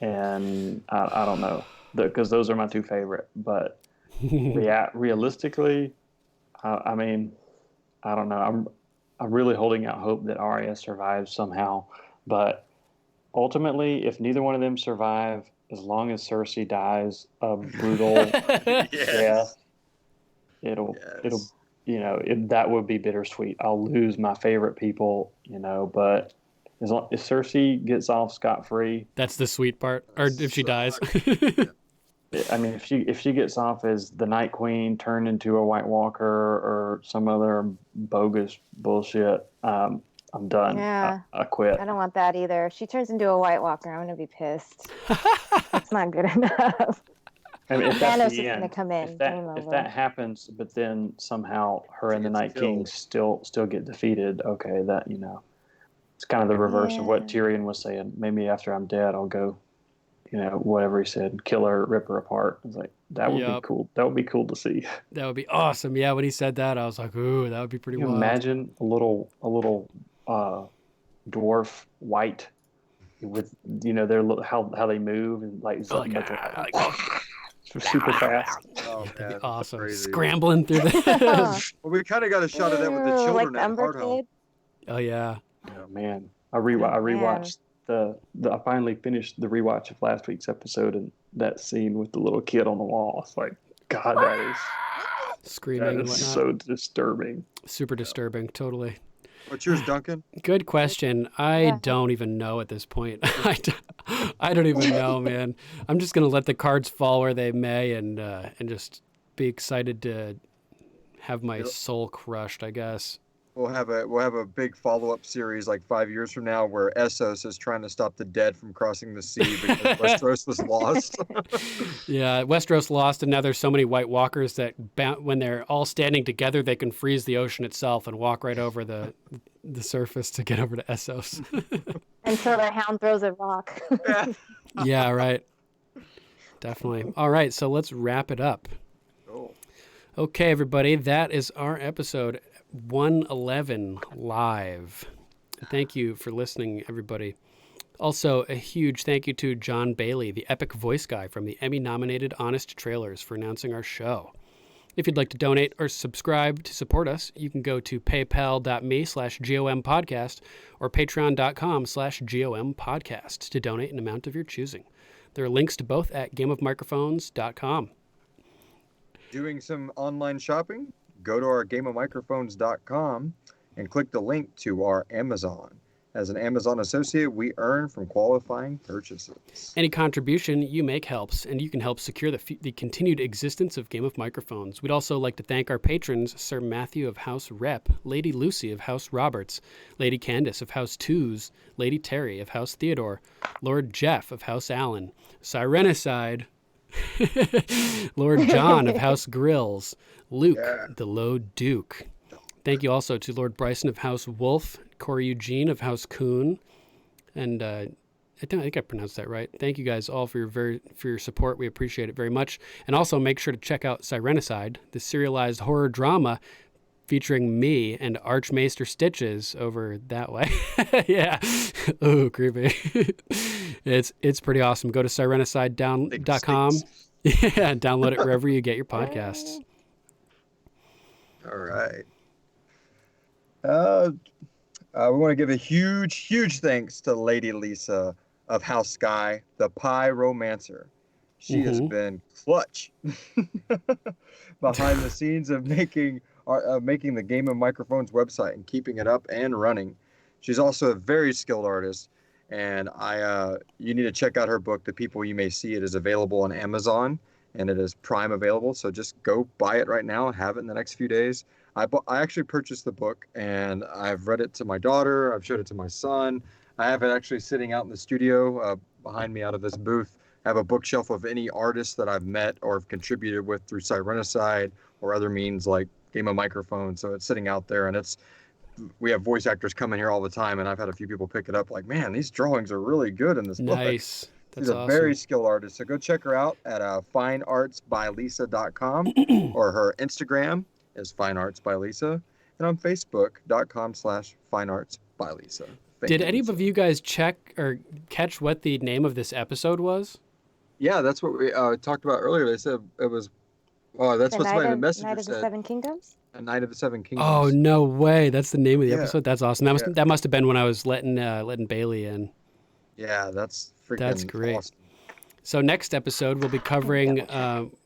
and I don't know, because those are my two favorite. But realistically, I mean, I don't know. I'm really holding out hope that Arya survives somehow. But ultimately, if neither one of them survive, as long as Cersei dies a brutal death, it'll that would be bittersweet. I'll lose my favorite people, but as long if Cersei gets off scot-free, that's the sweet part. Or if she dies. I mean, if she gets off as the Night Queen turned into a White Walker or some other bogus bullshit, I'm done. Yeah. I quit. I don't want that either. If she turns into a White Walker, I'm going to be pissed. That's not good enough. I mean, if that's Thanos the is going to end, come in. if that happens, but then somehow her and the Night King still get defeated, okay, that, it's kind of the reverse of what Tyrion was saying. Maybe after I'm dead, I'll go, whatever he said, kill her, rip her apart. I was like, that would be cool. That would be cool to see. That would be awesome. Yeah, when he said that, I was like, ooh, that would be pretty wild. Imagine a little dwarf white with their how they move and like super fast. Oh, man, that'd be awesome. Crazy. Scrambling through the. Well, we kind of got a shot of that with the children like at Hardhome. Oh yeah. Oh man, I rewatched I finally finished the rewatch of last week's episode, and that scene with the little kid on the wall. It's like, God, that is screaming and whatnot. So disturbing. Super disturbing. Totally. What's yours, Duncan? Good question. I don't even know at this point. I don't even know, man. I'm just gonna let the cards fall where they may, and just be excited to have my soul crushed, I guess. We'll have a big follow-up series like 5 years from now where Essos is trying to stop the dead from crossing the sea because Westeros was lost. Yeah, Westeros lost, and now there's so many White Walkers that when they're all standing together, they can freeze the ocean itself and walk right over the surface to get over to Essos. Until their hound throws a rock. Yeah, right. Definitely. All right, so let's wrap it up. Cool. Okay, everybody, that is our episode 111 live. Thank you for listening, everybody. Also, a huge thank you to John Bailey, the epic voice guy from the Emmy-nominated Honest Trailers, for announcing our show. If you'd like to donate or subscribe to support us, you can go to paypal.me/GOMpodcast or patreon.com/GOMpodcast to donate an amount of your choosing. There are links to both at gameofmicrophones.com. Doing some online shopping? Go to our gameofmicrophones.com and click the link to our Amazon. As an Amazon associate, we earn from qualifying purchases. Any contribution you make helps, and you can help secure the continued existence of Game of Microphones. We'd also like to thank our patrons, Sir Matthew of House Repp, Lady Lucy of House Roberts, Lady Candace of House Tews, Lady Teri of House Theodore, Lord Jeff of House Allen, Sirenicide, Lord John of House Grilz, Luke, the Low Duke. Thank you also to Lord Bryson of House Wolf, Corey Eugene of House Coon, and I think I pronounced that right. Thank you guys all for your support. We appreciate it very much. And also make sure to check out Sirenicide, the serialized horror drama featuring me and Archmaester Stitches over that way. Yeah. Ooh, creepy. It's pretty awesome. Go to sirenicide.com. Yeah, download it wherever you get your podcasts. All right. We want to give a huge thanks to Lady Lisa of House Sky, the Pyromancer. She has been clutch behind the scenes of making the Game of Microphones website and keeping it up and running. She's also a very skilled artist, and you need to check out her book, The People You May See. It is available on Amazon, and it is Prime available, so just go buy it right now and have it in the next few days. I actually purchased the book, and I've read it to my daughter. I've showed it to my son. I have it actually sitting out in the studio behind me out of this booth. I have a bookshelf of any artists that I've met or have contributed with through Sirenicide or other means like Game of Microphones. So it's sitting out there, and it's we have voice actors come in here all the time, and I've had a few people pick it up like, man, these drawings are really good in this book. Nice. That's She's a awesome. very skilled artist. So go check her out at fineartsbylisa.com or her Instagram is fineartsbylisa, and on facebook.com/fineartsbylisa. Did any of you guys check or catch what the name of this episode was? Yeah, that's what we talked about earlier. They said it was. Oh, that's what somebody in the messenger Night of said. the Seven Kingdoms? A Night of the Seven Kingdoms. Oh, no way. That's the name of the Yeah. episode? That's awesome. That must have been when I was letting Bailey in. Yeah, that's freaking That's great. awesome. So next episode, we'll be covering,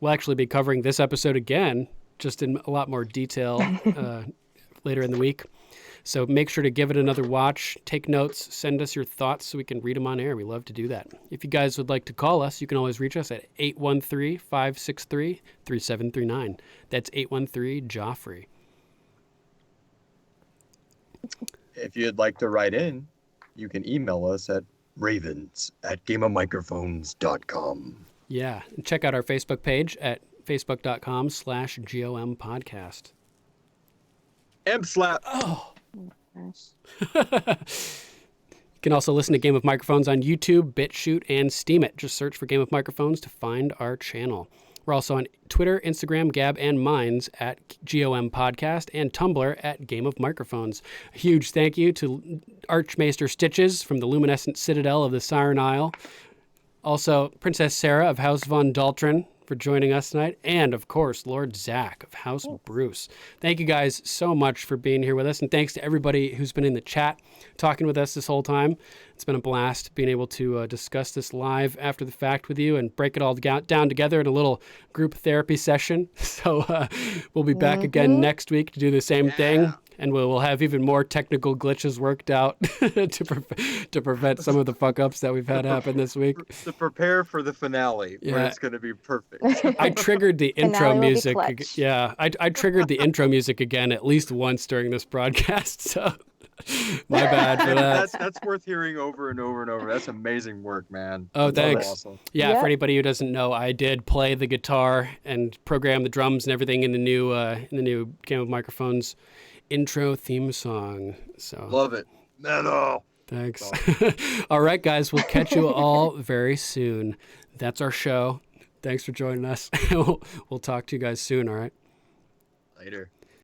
we'll actually be covering this episode again, just in a lot more detail later in the week. So make sure to give it another watch, take notes, send us your thoughts so we can read them on air. We love to do that. If you guys would like to call us, you can always reach us at 813-563-3739. That's 813-JOFFREY. If you'd like to write in, you can email us at ravens@gameofmicrophones.com. Yeah, and check out our Facebook page at facebook.com/GOM podcast. M-slap. Oh. Gosh. You can also listen to Game of Microphones on YouTube, BitChute, and Steemit. Just search for Game of Microphones to find our channel. We're also on Twitter, Instagram, Gab, and Minds at GOM Podcast, and Tumblr at Game of Microphones. A huge thank you to Archmaester Stitches from the Luminescent Citadel of the Siren Isle. Also, Princess Sarah of House Von Daltrin for joining us tonight. And, of course, Lord Zach of House Bruce. Thank you guys so much for being here with us. And thanks to everybody who's been in the chat talking with us this whole time. It's been a blast being able to discuss this live after the fact with you and break it all down together in a little group therapy session. So we'll be back again next week to do the same thing. And we'll have even more technical glitches worked out to prevent some of the fuck-ups that we've had happen this week. To prepare for the finale, where it's going to be perfect. I triggered the intro Finale will be music. clutch. Yeah, I triggered the intro music again at least once during this broadcast. So my bad for that. That's worth hearing over and over and over. That's amazing work, man. Oh, That's thanks. Awesome. Yeah, Yep. for anybody who doesn't know, I did play the guitar and program the drums and everything in the new Game of Microphones intro theme song. So Love it. Metal. thanks. All right, guys, we'll catch you all very soon. That's our show. Thanks for joining us. We'll talk to you guys soon. All right. Later.